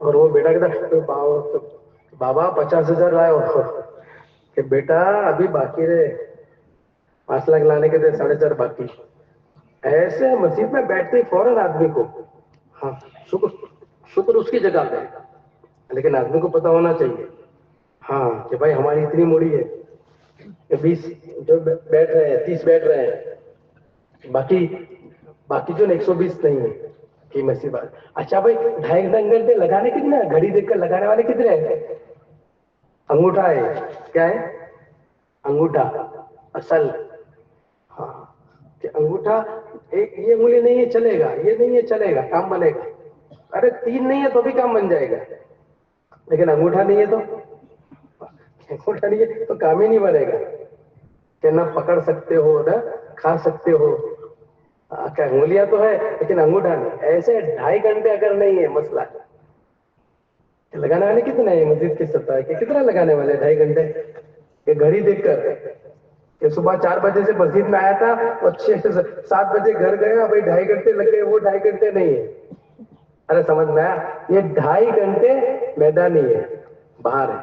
اور وہ بیٹا کہتا بابا 50,000 لائے ہو کہ بیٹا ابھی باقی رہے 5 لاکھ لانے کے تھے 4.5 باقی. ایسے مسجد میں بیٹھتے فوراً آدمی کو ہاں شکر اس کی جگہ پہ, لیکن آدمی کو پتا ہونا چاہیے ہاں کہ بھائی ہماری اتنی موڑی ہے کہ 20 جو بیٹھ رہے ہیں 30 بیٹھ رہے ہیں, باقی جو 120 نہیں ہے کہ مسجد. اچھا بھائی 2.5 گھنٹے لگانے کتنے ہیں؟ گھڑی دیکھ کر لگانے والے کتنے ہیں؟ انگوٹھا ہے, کیا ہے انگوٹھا اصل, ہاں کہ انگوٹھا یہ انگلی نہیں ہے چلے گا, یہ نہیں ہے چلے گا, کام بنے گا. ارے 3 نہیں ہے تو بھی کام بن جائے گا, لیکن انگوٹھا نہیں ہے تو کام ہی نہیں بنے گا کہ نہ پکڑ سکتے ہو نہ کھا سکتے ہو. کیا انگلیاں تو ہے لیکن انگوٹھا نہیں. ایسے 2.5 گھنٹے اگر نہیں ہے مسئلہ لگانے والے کتنے ہیں؟ مسجد کی سطح ہے کہ کتنا لگانے والے 2.5 گھنٹے کہ گھڑی دیکھ کر کہ صبح 4 بجے سے مسجد میں آیا تھا اور 7 بجے گھر گیا, بھائی 2.5 گھنٹے لگے, وہ 2.5 گھنٹے نہیں ہے. ارے سمجھ میں آیا, یہ 2.5 گھنٹے میدان نہیں ہے, باہر ہے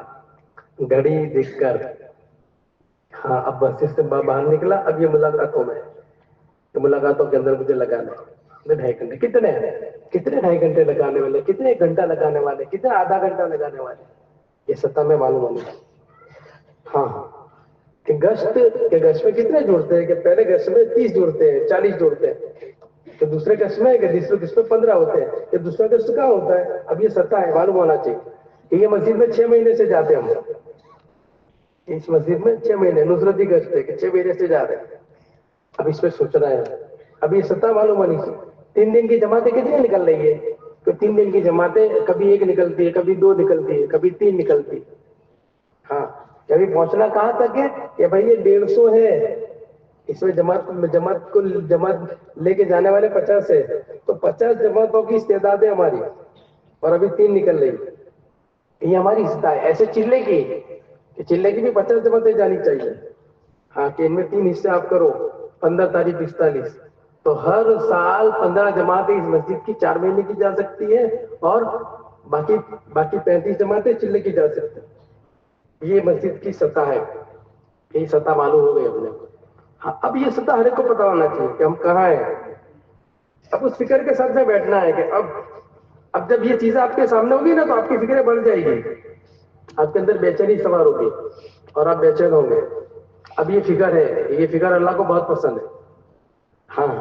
گھڑی دیکھ کر. ہاں اب مسجد سے باہر نکلا, اب یہ ملاقاتوں میں ملاقاتوں کے اندر مجھے لگانا 2.5 گھنٹے. کتنے 2.5 گھنٹے لگانے والے, کتنے 1 گھنٹہ لگانے والے, کتنے آدھا گھنٹہ لگانے والے, یہ سطح میں معلوم ہونا. ہاں کہ گشت میں کتنے جوڑتے ہیں کہ پہلے گشت میں 30 جوڑتے ہیں 40 جوڑتے ہیں, کہ دوسرے گشت میں کہ جس میں 15 ہوتے ہیں, کہ دوسرا گشت کہاں ہوتا ہے. اب یہ سطح ہے, معلوم ہونا چاہیے کہ یہ مسجد میں 6 مہینے سے جاتے ہیں ہم. اس مسجد میں 6 مہینے نصرتی گشت ہے کہ 6 مہینے سے جا رہے ہیں. اب اس پہ سوچنا ہے, اب یہ سطح معلوم ہونی چاہیے. 3 دن کی جماعتیں کتنی نکل رہی ہے؟ تو 3 دن کی جماعتیں کبھی 1 نکلتی ہے, کبھی 2 نکلتی ہے, کبھی 3 نکلتی. ہاں کبھی پہنچنا کہاں تک ہے کہ بھائی یہ 150 ہے, اس میں جماعت لے کے جانے والے 50 ہے, تو 50 جماعتوں کی استعداد ہے ہماری, اور ابھی 3 نکل رہی. یہ ہماری سطح ہے. ایسے چلے کی بھی 50 جماعتیں جانی چاہیے. ہاں کہ ان میں 3 حصے آپ کرو, 15 تاریخ 45, تو ہر سال 15 جماعتیں اس مسجد کی 4 مہینے کی جا سکتی ہے, اور باقی 35 جماعتیں چلے کی جا سکتی. یہ مسجد کی سطح ہے, یہ سطح معلوم ہو گئی اپنے. ہاں اب یہ سطح ہر ایک کو پتا ہونا چاہیے کہ ہم کہاں ہیں. اب اس فکر کے ساتھ میں بیٹھنا ہے کہ اب جب یہ چیزیں آپ کے سامنے ہوگی نا, تو آپ کی فکریں بڑھ جائے گی, آپ کے اندر بے چینی سوار ہوگی اور آپ بے چین ہوں گے. اب یہ فکر ہے, یہ فکر اللہ کو بہت پسند ہے. ہاں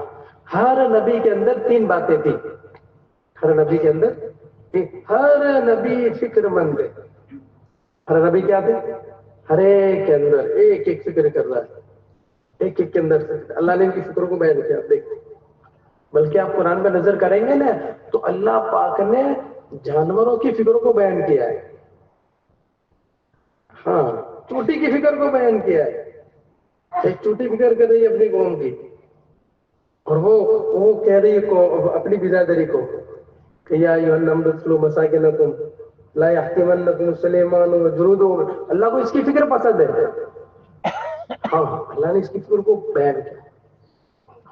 ہر نبی کے اندر 3 باتیں تھیں, ہر نبی کے اندر, ہر نبی فکر مند ہے. ہر نبی کیا تھے؟ ہر ایک کے اندر ایک فکر کر رہا ہے, ایک کے اندر اللہ نے ان کی فکروں کو بیان کیا. آپ دیکھیں, بلکہ آپ قرآن میں نظر کریں گے نا تو اللہ پاک نے جانوروں کی فکروں کو بیان کیا ہے. ہاں چوٹی کی فکر کو بیان کیا ہے. ایک چوٹی فکر کر رہی ہے اپنی قوم کی, اور وہ کہہ رہی ہے اپنی برادری کو کہ یا ایھا النمل ادخلوا مساکنکم لا یحطمنکم سلیمان وجنودہ. اللہ کو اس کی فکر پسند ہے. ہاں اللہ نے اس کی فکر کو بیان کیا.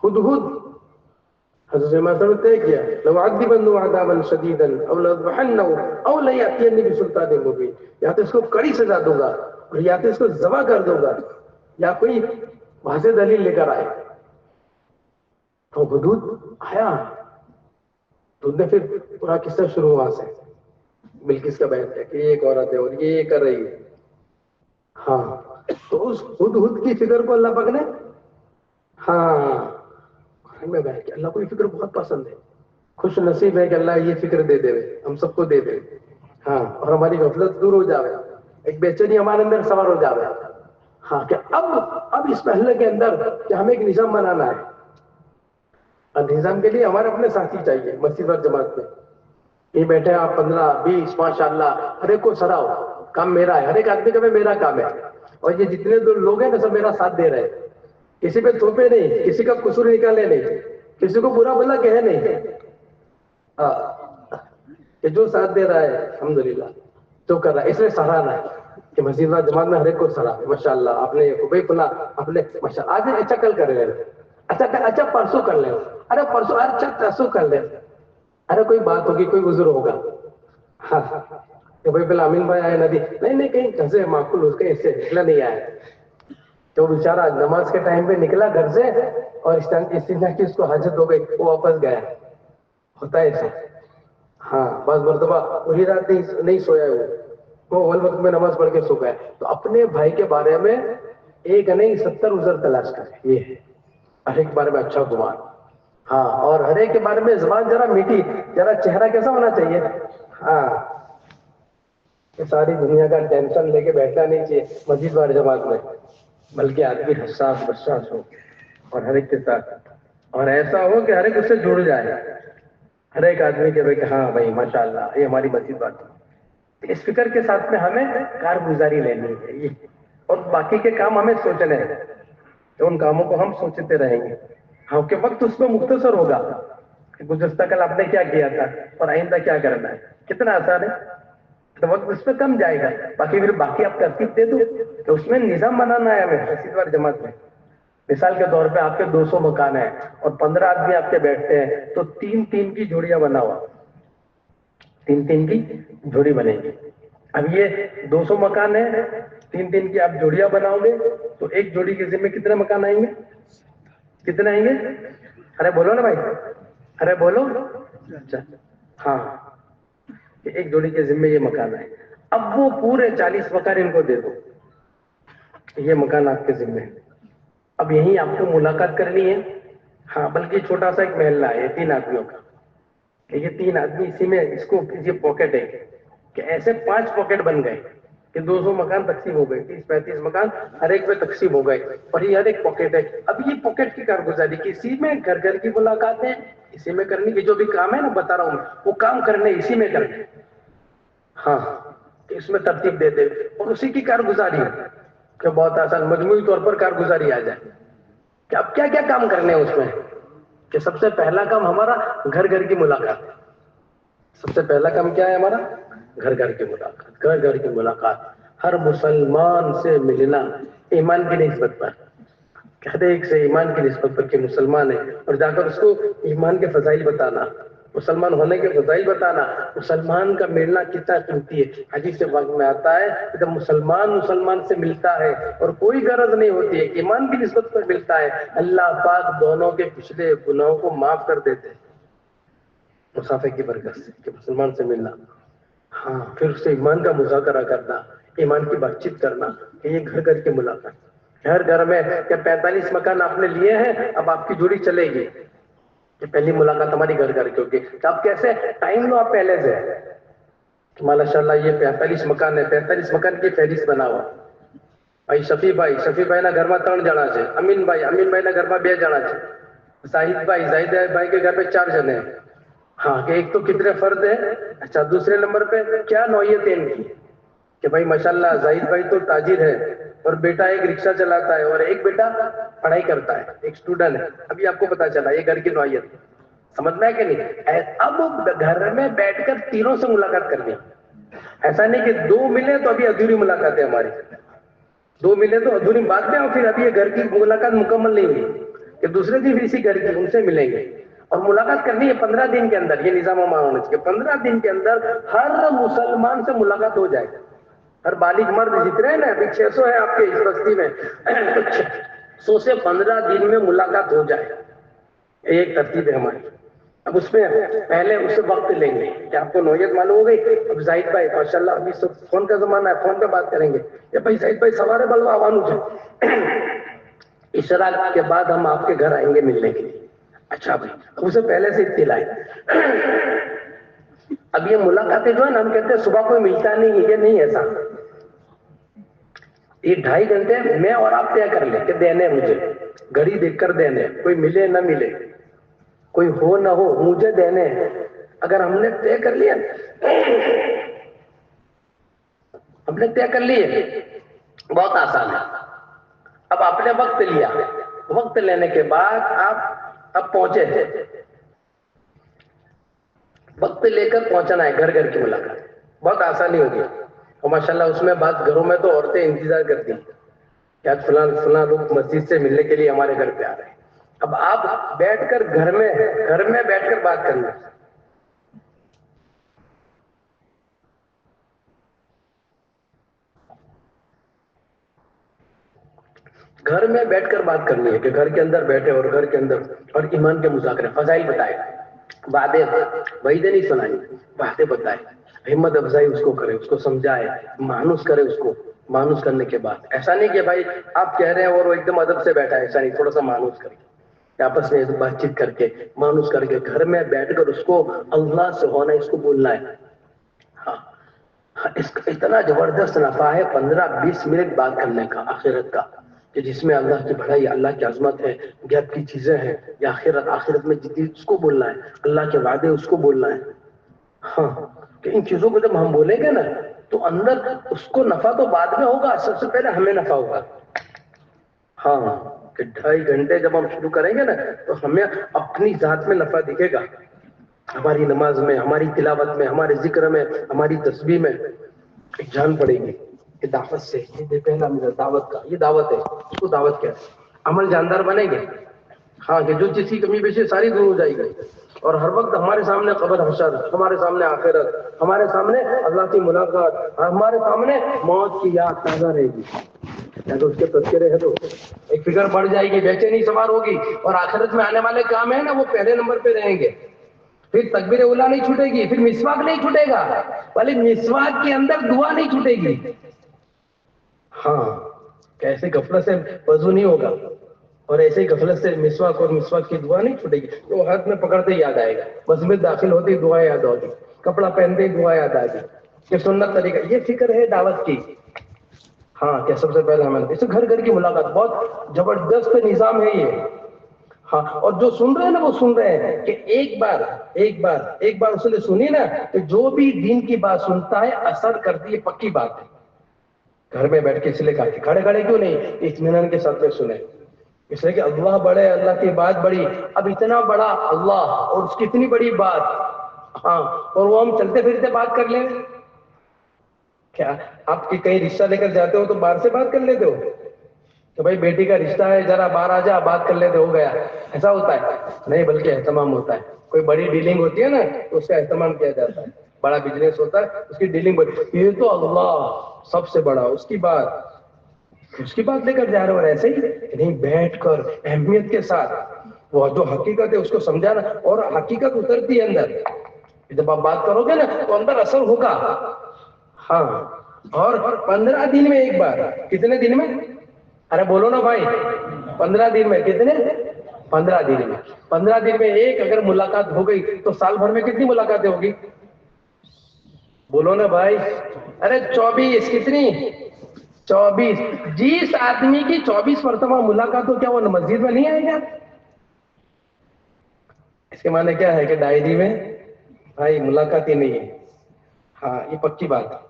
ہدہد حضرت سلیمان نے طے کیا, لأعذبنہ عذابا شدیدا او لأذبحنہ او ليأتینی بسلطان مبین. یا تو اس کو کڑی سزا دوں گا, اور یا تو اس کو ذبح کر دوں گا, یا کوئی واضح دلیل لے کر آئے. تو حدود آیا, تو نے پھر پورا قصہ شروع ہوا سے بلقیس کا بیان ہے کہ یہ ایک عورت ہے اور یہ کر رہی ہے. ہاں تو اس ہدہد کی فکر کو اللہ پاک نے میں بیان کیا. اللہ کو یہ فکر بہت پسند ہے. خوش نصیب ہے کہ اللہ یہ فکر دے دے, ہم سب کو دے دے. ہاں اور ہماری غفلت دور ہو جاوے, ایک بے چینی ہمارے اندر سوار ہو جاوے. ہاں کہ اب اس پہلے کے اندر کہ ہمیں ایک نظام بنانا ہے, اور نظام کے لیے ہمارے اپنے ساتھی چاہیے. مسجد اور جماعت میں یہ بیٹھے آپ 15 20 ماشاءاللہ, ہر ایک کو سراؤ, کام میرا ہے. ہر ایک آدمی کا میرا کام ہے, اور یہ جتنے لوگ ہیں نا سب میرا ساتھ دے رہے ہیں. کسی پہ تھوپے نہیں, کسی کا قصور نکالے نہیں, کسی کو برا بلا کہے نہیں. کہ جو ساتھ دے رہا ہے الحمدللہ, جو کر رہا ہے, اس لیے سراہنا ہے کہ مسجد و جماعت میں ہر ایک کو سرا. ماشاءاللہ آپ نے خوبی کھلا, آپ نے ماشاءاللہ آج اچھا کل کر لیں, اچھا پرسوں کر لیں, ارے پرسوں اچھا پرسوں کر لیں. ارے کوئی بات ہوگی, کوئی عذر ہوگا, ہاں کہ بھائی پہلے امین بھائی آئے ندی نہیں کہیں گھر سے معقول اس کے اس سے نکلا نہیں آیا تو بیچارہ نماز کے ٹائم پہ نکلا گھر سے اور اس کی کو حاجت ہو گئی وہ واپس گیا ہوتا ہے ایسے ہاں بس مرتبہ وہی رات نہیں سویا وہ اول وقت میں نماز پڑھ کے سو گیا تو اپنے بھائی کے بارے میں ایک نہیں 70 عذر تلاش کرے یہ ہے ہر ایک بارے میں اچھا گمان ہاں اور ہر ایک کے بارے میں زبان ذرا میٹھی ذرا چہرہ کیسا ہونا چاہیے ہاں کہ ساری دنیا کا ٹینشن لے کے بیٹھنا نہیں چاہیے مسجد والے جماعت میں بلکہ آدمی حساس بساس ہو اور ہر ایک کے ساتھ اور ایسا ہو کہ ہر ایک اس سے جڑ جائے ہر ایک آدمی کے بھائی کہ ہاں بھائی ماشاء اللہ یہ ہماری مسجد بات ہے اس فکر کے ساتھ میں ہمیں کارگزاری لینی ہے اور باقی کے کام ہمیں سوچنے ہیں تو ان کاموں کو ہم سوچتے رہیں گے ہاں کہ وقت اس میں مختصر ہوگا کہ گزشتہ کل آپ نے کیا کیا تھا اور آئندہ کیا کرنا ہے کتنا آسان ہے تو وقت اس پہ کم جائے گا باقی آپ ترتیب دے دو تو اس میں نظام بنانا ہے ہمیں مسجد وال جماعت میں مثال کے طور پہ آپ کے 200 مکان ہیں اور 15 آدمی آپ کے بیٹھتے ہیں تو 3 کی جوڑیاں بنا ہوا 3 کی جوڑی بنے گی اب یہ 200 مکان ہے 3 کی آپ جوڑیاں بناؤ گے تو ایک جوڑی کے ذمہ کتنے مکان آئیں گے کتنے آئیں گے ارے بولو نا بھائی ارے بولو اچھا ہاں ایک جوڑی کے ذمہ یہ مکان ہے اب وہ پورے 40 مکان ان کو دے دو یہ مکان آپ کے ذمہ ہے اب یہیں آپ کو ملاقات کرنی ہے ہاں بلکہ چھوٹا سا ایک محلہ ہے 3 آدمیوں کا کہ یہ 3 آدمی اسی میں اس کو یہ پاکٹ ہے کہ ایسے 5 پاکٹ بن گئے کہ 200 مکان تقسیم ہو گئے 30-35 مکان ہر ایک میں تقسیم ہو گئے اور یہ ہر ایک پاکٹ ہے اب یہ پاکٹ کی کارگزاری کی اسی میں گھر کی ملاقاتیں اسی میں کرنی کی جو بھی کام ہے نا بتا رہا ہوں میں وہ کام کرنے اسی میں کرنے ہاں اس میں ترتیب دے دے اور اسی کی کارگزاری ہے کہ بہت آسان مجموعی طور پر کارگزاری آ جائے کہ اب کیا کیا کام کرنے ہیں اس میں کہ سب سے پہلا کام ہمارا گھر کی ملاقات سب سے پہلا کام کیا ہے ہمارا گھر کی ملاقات گھر کی ملاقات ہر مسلمان سے ملنا ایمان کی نسبت پر ہر ایک سے ایمان کی نسبت پر کہ مسلمان ہے اور جا کر اس کو ایمان کے فضائل بتانا مسلمان ہونے کے فضائل بتانا مسلمان کا ملنا کتنا قیمتی ہے حدیث سے وقت میں آتا ہے کہ جب مسلمان سے ملتا ہے اور کوئی غرض نہیں ہوتی ہے ایمان کی نسبت پر ملتا ہے اللہ پاک دونوں کے پچھلے گناہوں کو معاف کر دیتے ہیں مسافے کی برکت سے کہ مسلمان سے ملنا ہاں پھر اس سے ایمان کا مذاکرہ کرنا ایمان کی بات چیت کرنا کہ یہ گھر کی ملاقات گھر میں کہ 45 مکان آپ نے لیے ہیں اب آپ کی جوڑی چلے گی کہ پہلی ملاقات ہماری گھر کی ہوگی کہ آپ کیسے ٹائم لو آپ پہلے سے ماشاء اللہ یہ 45 مکان ہے 45 مکان کی فہرست بنا ہوا بھائی شفیع بھائی نا گھر میں 3 جنا છે امین بھائی نا گھر میں 2 جنا છે زاہد بھائی کے گھر پہ 4 جنے ہیں ہاں کہ ایک تو کتنے فرد ہیں اچھا دوسرے نمبر پہ کیا نوعیت ہے ان کی کہ بھائی ماشاءاللہ زاہد بھائی تو تاجر ہے اور بیٹا ایک رکشہ چلاتا ہے اور ایک بیٹا پڑھائی کرتا ہے ایک اسٹوڈنٹ ہے ابھی آپ کو پتا چلا یہ گھر کی نوعیت سمجھ میں ہے کہ نہیں اب گھر میں بیٹھ کر تینوں سے ملاقات کرنی ایسا نہیں کہ 2 ملے تو ابھی ادھوری ملاقات ہے ہماری 2 ملے تو ادھوری بات میں اور پھر ابھی یہ گھر کی ملاقات مکمل نہیں ہوئی کہ دوسرے دن اسی گھر کی ان سے ملیں گے اور ملاقات کرنی ہے 15 دن کے اندر یہ نظام عام ہونا چاہیے 15 دن کے اندر ہر مسلمان سے ملاقات ہو جائے ہر بالغ مرد جتنے ہیں نا ابھی 600 ہے آپ کے اس بستی میں 100 سے 15 دن میں ملاقات ہو جائے ایک ترتیب ہے ہماری اب اس میں پہلے اس سے وقت لیں گے کہ آپ کو نوعیت معلوم ہو گئی اب زاہد بھائی ماشاءاللہ ابھی فون کا زمانہ ہے فون پہ بات کریں گے یا بھائی زاہد بھائی سوارے بلوا آوانو سے اشراق کے بعد ہم آپ کے گھر آئیں گے ملنے کے لیے اچھا بھائی اب اسے پہلے سے اطلاع ہے اب یہ ملاقاتیں جو ہے نا ہم کہتے ہیں صبح کوئی ملتا نہیں یہ نہیں ایسا یہ 2.5 گھنٹے میں اور آپ طے کر لیں کہ دینے مجھے گھڑی دیکھ کر دینے کوئی ملے نہ ملے کوئی ہو نہ ہو مجھے دینے اگر ہم نے طے کر لیا ہم نے طے کر لیے بہت آسان ہے اب آپ نے وقت لیا وقت لینے کے بعد آپ اب پہنچے وقت لے کر پہنچنا ہے گھر کی ملاقات بہت آسانی ہوگی اور ماشاءاللہ اس میں بعض گھروں میں تو عورتیں انتظار کرتی ہیں کہ آج فلاں لوگ مسجد سے ملنے کے لیے ہمارے گھر پہ آ رہے ہیں اب آپ بیٹھ کر گھر میں بیٹھ کر بات کرنا گھر میں بیٹھ کر بات کرنی ہے کہ گھر کے اندر بیٹھے اور گھر کے اندر اور ایمان کے مذاکرے، فضائل بتائے، باتیں وعیدیں نہیں سنائی، باتیں بتائے، ہمت افزائی اس کو کرے، اس کو سمجھائے، مانوس کرے اس کو. مانوس کرنے کے بعد ایسا نہیں کہ بھائی آپ کہہ رہے ہیں اور وہ ایک دم ادب سے بیٹھا ہے، ایسا نہیں، تھوڑا سا مانوس کر کے آپس میں بات چیت کر کے مانوس کر کے گھر میں بیٹھ کر اس کو اللہ سے ہونا، اس کو بولنا ہے. ہاں اس کا اتنا زبردست نفع ہے 15-20 منٹ بات کرنے کا آخرت کا، کہ جس میں اللہ کی بڑائی، اللہ کی عظمت ہے، غیب کی چیزیں ہیں، یا آخرت میں جتنی اس کو بولنا ہے، اللہ کے وعدے اس کو بولنا ہے. ہاں کہ ان چیزوں کو جب ہم بولیں گے نا تو اندر اس کو نفع تو بعد میں ہوگا، سب سے پہلے ہمیں نفع ہوگا. ہاں کہ 2.5 گھنٹے جب ہم شروع کریں گے نا تو ہمیں اپنی ذات میں نفع دکھے گا، ہماری نماز میں، ہماری تلاوت میں، ہمارے ذکر میں، ہماری تسبیح میں ایک جان پڑے گی. کہ دعوت سے یہ پہلا دعوت کا، یہ دعوت ہے، اس کو دعوت کیا ہے، عمل جاندار بنیں گے. ہاں کہ جو چیز کی کمی پیشی ساری دور ہو جائے گی، اور ہر وقت ہمارے سامنے قبر حشر، ہمارے سامنے آخرت، ہمارے سامنے اللہ کی ملاقات، ہمارے سامنے موت کی یاد تازہ رہے گی. اگر اس کے تذکرے ہے تو ایک فکر بڑھ جائے گی، بے چینی سوار ہوگی، اور آخرت میں آنے والے کام ہیں نا وہ پہلے نمبر پہ رہیں گے. پھر تکبیر اولا نہیں چھوٹے گی، پھر مسواک نہیں چھوٹے گا، بلکہ مسواک کے اندر دعا نہیں چھوٹے گی. ہاں کیسے غفلت سے وضو نہیں ہوگا، اور ایسے ہی غفلت سے مسواک اور مسواک کی دعا نہیں چھوٹے گی. تو ہاتھ میں پکڑتے ہی یاد آئے گا، مسجد داخل ہوتے ہی دعا یاد ہوگی، کپڑا پہنتے ہی دعا یاد آئے گی. یہ سنت طریقہ، یہ فکر ہے دعوت کی. ہاں کہ سب سے پہلے ہمیں اس گھر گھر کی ملاقات، بہت زبردست نظام ہے یہ. ہاں اور جو سن رہے ہیں نا وہ سن رہے ہیں کہ ایک بار اس نے سنی نا کہ جو بھی دین کی بات سنتا ہے اثر کرتی ہے، پکی بات ہے. گھر میں بیٹھ کے اس لیے کہا کہ کھڑے کھڑے کیوں نہیں، اطمینان کے ساتھ میں سنیں، اس لیے کہ اللہ بڑے، اللہ کی بات بڑی. اب اتنا بڑا اللہ اور اس کی اتنی بڑی بات، ہاں اور وہ ہم چلتے پھرتے بات کر لیں. کیا آپ کی کہیں رشتہ لے کر جاتے ہو تو باہر سے بات کر لیتے ہو کہ بھائی بیٹی کا رشتہ ہے ذرا باہر آ جا، بات کر لیتے، ہو گیا، ایسا ہوتا ہے؟ نہیں، بلکہ اہتمام ہوتا ہے. کوئی بڑی ڈیلنگ ہوتی ہے نا تو اس کا اہتمام کیا جاتا ہے، بڑا بزنس ہوتا ہے اس کی ڈیلنگ بڑی. یہ تو اللہ سب سے بڑا، اس کی بات لے کر جا رہے ہو. اور ایسے ہی نہیں، بیٹھ کر اہمیت کے ساتھ وہ جو حقیقت ہے اس کو سمجھانا، اور حقیقت اترتی ہے اندر. جب آپ بات کرو گے نا تو اندر اثر ہوگا. ہاں اور 15 دن میں ایک بار. کتنے دن میں؟ ارے بولو نا بھائی، 15 دن میں. کتنے؟ 15 دن میں. 15 دن میں ایک اگر ملاقات ہو گئی تو سال بھر میں کتنی ملاقاتیں ہوگی؟ بولو نا بھائی. ارے 24. کتنی؟ 24. جس آدمی کی 24 مرتبہ ملاقات ہو، کیا وہ مسجد میں نہیں آئے گا؟ اس کے معنی کیا ہے کہ ڈائری میں بھائی ملاقات ہی نہیں ہے. ہاں یہ پکی بات ہے،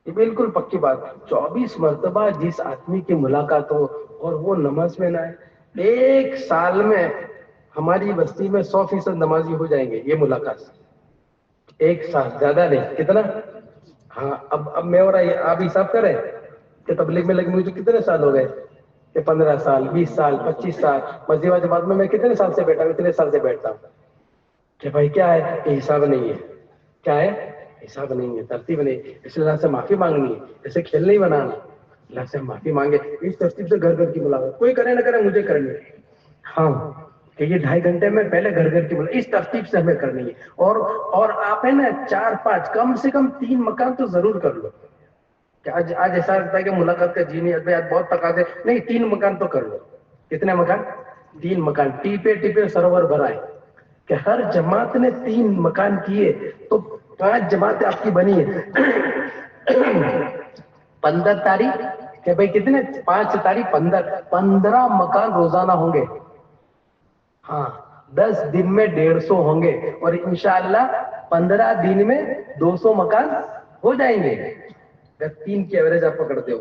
یہ بالکل پکی بات. 24 مرتبہ جس آدمی کی ملاقات ہو اور وہ نماز میں نہ آئے، ایک سال میں ہماری بستی میں 100% نمازی ہو جائیں گے یہ ملاقات سے. ایک سال، زیادہ نہیں. کتنا؟ ہاں اب میں اور آپ حساب کریں کہ تبلیغ میں لگے مجھے کتنے سال ہو گئے؟ کہ 15 سال، 20 سال، 25 سال. مسجد جماعت میں کتنے سال سے بیٹھا ہوں؟ اتنے سال سے بیٹھتا ہوں. کہ بھائی کیا ہے کہ حساب نہیں ہے. کیا ہے؟ حساب نہیں ہے، ترتیب نہیں. اس لیے اللہ سے معافی مانگنی ہے، جیسے کھیل نہیں بنانا. اللہ سے معافی مانگے، اس ترتیب سے گھر گھر کی ملاقات. کوئی کرے نہ کرے مجھے کرنی ہے. ہاں کہ یہ 2.5 گھنٹے میں پہلے گھر گھر کی ملاقات اس ترتیب سے ہمیں کرنی ہے. اور آپ ہے نا 4-5 کم سے کم 3 مکان تو ضرور کر لو. کہ آج ایسا لگتا ہے کہ ملاقات کا جی نہیں، آج بہت تقاضے، نہیں 3 مکان تو کر لو. کتنے مکان؟ 3 مکان. ٹیپے سروور بھرائے کہ ہر جماعت نے 3 مکان کیے تو 5 جماعتیں آپ کی بنی ہے. 15 تاریخ کہ بھائی کتنے؟ 5 تاریخ 15 مکان روزانہ ہوں گے. ہاں 10 دن میں 150 ہوں گے، اور انشاءاللہ 15 دن میں 200 مکان ہو جائیں گے. 3 کی ایوریج آپ پکڑتے ہو،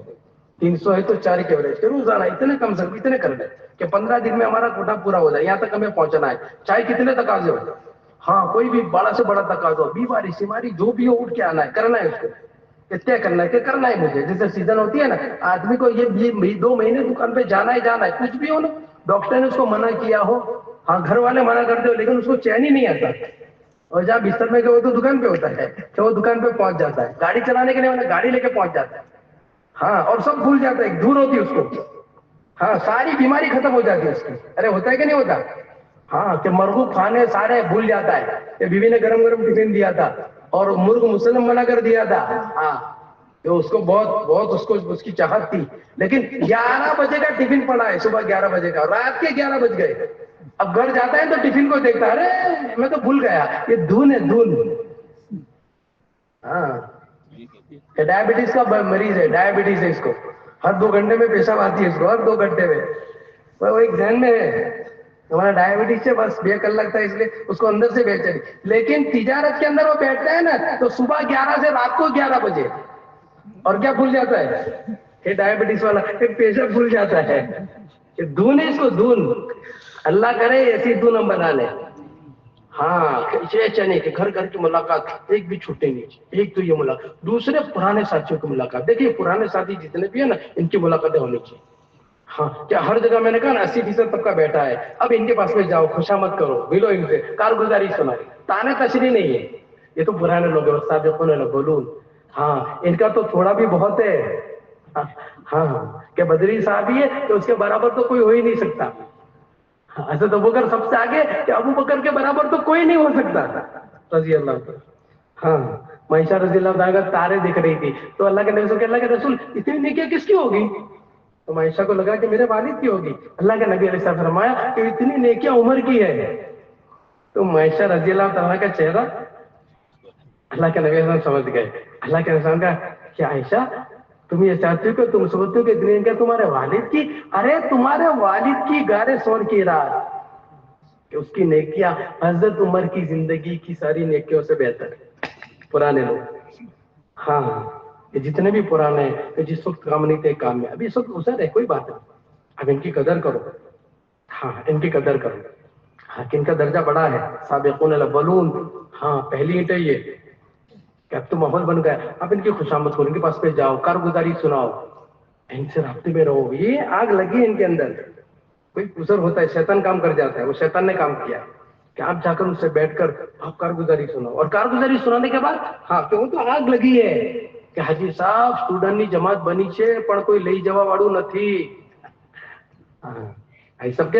300 ہے تو 4 کی ایوریج روزانہ اتنے کم سے کم اتنے کر لیں کہ 15 دن میں ہمارا کوٹا پورا ہو جائے. یہاں تک ہمیں پہنچنا ہے، چاہے کتنے تقاضے ہو. ہاں کوئی بھی بڑا سے بڑا تقاضا ہو، بیماری سیماری جو بھی ہو، اٹھ کے آنا ہے، کرنا ہے. اس کو کیا کرنا ہے کہ کرنا ہے مجھے. جیسے سیزن ہوتی ہے نا، آدمی کو یہ 2 مہینے دکان پہ جانا ہی جانا ہے، کچھ بھی ہو نا. ڈاکٹر نے اس کو منع کیا ہو، ہاں گھر والے منع کرتے ہو، لیکن اس کو چین ہی نہیں آتا. اور جہاں بستر میں جو تو دکان پہ ہوتا ہے کہ وہ دکان پہ پہنچ جاتا ہے. گاڑی چلانے کے لیے گاڑی لے کے پہنچ جاتا ہے. ہاں اور سب بھول جاتا ہے، دور ہوتی ہے اس کو. ہاں ساری بیماری ختم ہو جاتی ہے اس کی. ارے ہوتا ہے کہ نہیں ہوتا؟ ہاں کہ مرغوب کھانے سارے بھول جاتا ہے. کہ بیوی نے گرم گرم ٹفن دیا تھا اور مرغ مسلم بنا کر دیا تھا. ہاں تو اس کو بہت بہت اس کی چاہت تھی. لیکن 11 بجے کا ٹفن پڑا ہے, صبح 11 بجے کا, رات کے 11 بج گئے. اب گھر جاتا ہے تو ٹفن کو دیکھتا ہے, ارے میں تو بھول گیا, یہ دھن ہے دھن. ہاں ڈائبٹیز کا مریض ہے, ڈائبٹیز ہے اس کو, ہر 2 گھنٹے میں پیشاب آتی ہے اس کو, ہر 2 گھنٹے میں. وہ ایک ذہن میں ہے ہمارا ڈائبٹیز سے بس بے کل لگتا ہے, اس لیے اس کو اندر سے بے چینی. لیکن تجارت کے اندر وہ بیٹھتا ہے نا تو صبح 11 سے رات کو 11 بجے, اور کیا بھول جاتا ہے یہ ڈائبٹیز والا, ایک پیشاب بھول جاتا ہے کہ دھن ہے اس کو, دھن. اللہ کرے ایسی دھن ہم بنا لیں. ہاں چنے کہ گھر گھر کی ملاقات ایک بھی چھوٹے نہیں. ایک تو یہ ملاقات, دوسرے پرانے ساتھیوں کی ملاقات. دیکھیے پرانے ساتھی جتنے بھی ہیں نا ان کی ملاقاتیں ہونی چاہیے. ہاں کیا ہر جگہ میں نے کہا نا 80% تک کا بیٹھا ہے, اب ان کے پاس میں جاؤ, خوشامد کرو, ملو ان سے, کارگزاری سناؤ. تانے تشریح نہیں ہے, یہ تو پرانے لوگ ہیں, سابقون الاولون. ہاں ان کا تو تھوڑا بھی بہت ہے. ہاں کہ بدری صاحب ہی ہے کہ اس کے برابر تو کوئی ہو ہی نہیں سکتا. حضرت ابوبکر سب سے آگے کہ ابو بکر کے برابر تو کوئی نہیں ہو سکتا رضی اللہ عنہ. ہاں معائشہ رضی اللہ عنہ تارے دکھ رہی تھی تو اللہ کے نبی کہ اللہ کے رسول اتنی نیکیاں کس کی ہوگی؟ تو معائشہ کو لگا کہ میرے والد کی ہوگی. اللہ کے نبی علیہ السلام نے فرمایا کہ اتنی نیکیاں عمر کی ہے. تو معائشہ رضی اللہ تعالیٰ کا چہرہ اللہ کے نبی علیہ السلام سمجھ گئے. اللہ کے رسول کا کہ عائشہ تم یہ چاہتے ہو کہ تم سمجھتے ہو کہ اتنی نیکیاں تمہارے والد کی؟ ارے تمہارے والد کی غار ثور کی رات کہ اس کی نیکیاں حضرت عمر کی زندگی کی ساری نیکیوں سے بہتر ہے. پرانے لوگ ہاں یہ جتنے بھی پرانے ہیں جس وقت کام نہیں تھے کام میں, ابھی اس وقت گزر ہے, کوئی بات نہیں, اب ان کی قدر کرو. ہاں ان کی قدر کرو. ہاں کن کا درجہ بڑا ہے, سابقون الاولون. ہاں پہلی اینٹ ہے یہ کہ اب تو ماحول بن گیا, اب ان کی خوشامد کرو, ان کے پاس پہ جاؤ, کارگزاری سناؤ, ان سے رابطے میں رہو. یہ آگ لگی ہے ان کے اندر. کوئی قصور ہوتا ہے, شیطان کام کر جاتا ہے, وہ شیطان نے کام کیا کہ آپ جا کر ان سے بیٹھ کر آپ کارگزاری سناؤ. اور کارگزاری سنانے کے بعد ہاں کہ وہ تو آگ لگی ہے کہ حاجی صاحب સ્ટુડન્ટની જમાત બની છે પણ કોઈ લઈ જવા વાળું નથી. હા સબ કે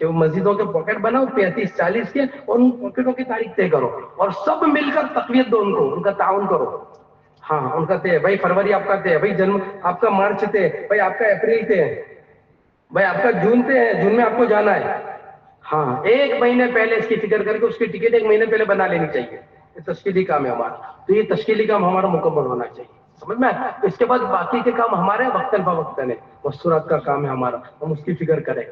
کہ وہ مسجدوں کے پاکٹ بناؤ 35-40 کے اور ان پاکٹوں کی تاریخ طے کرو اور سب مل کر تقویت دو ان کو, ان کا تعاون کرو. ہاں ان کا طے, بھائی فروری آپ کا طے, بھائی جنم آپ کا مارچ طے, بھائی آپ کا اپریل طے, بھائی آپ کا جون طے ہے, جون میں آپ کو جانا ہے. ہاں 1 مہینے پہلے اس کی فکر کر کے اس کی ٹکٹ 1 مہینے پہلے بنا لینی چاہیے. یہ تشکیلی کام ہے ہمارا. تو یہ تشکیلی کام ہمارا مکمل ہونا چاہیے, سمجھ میں. اس کے بعد باقی کے کام ہمارے وقتاً فوقتاً ہے. مستورات کا کام ہے ہمارا, ہم اس کی فکر کریں,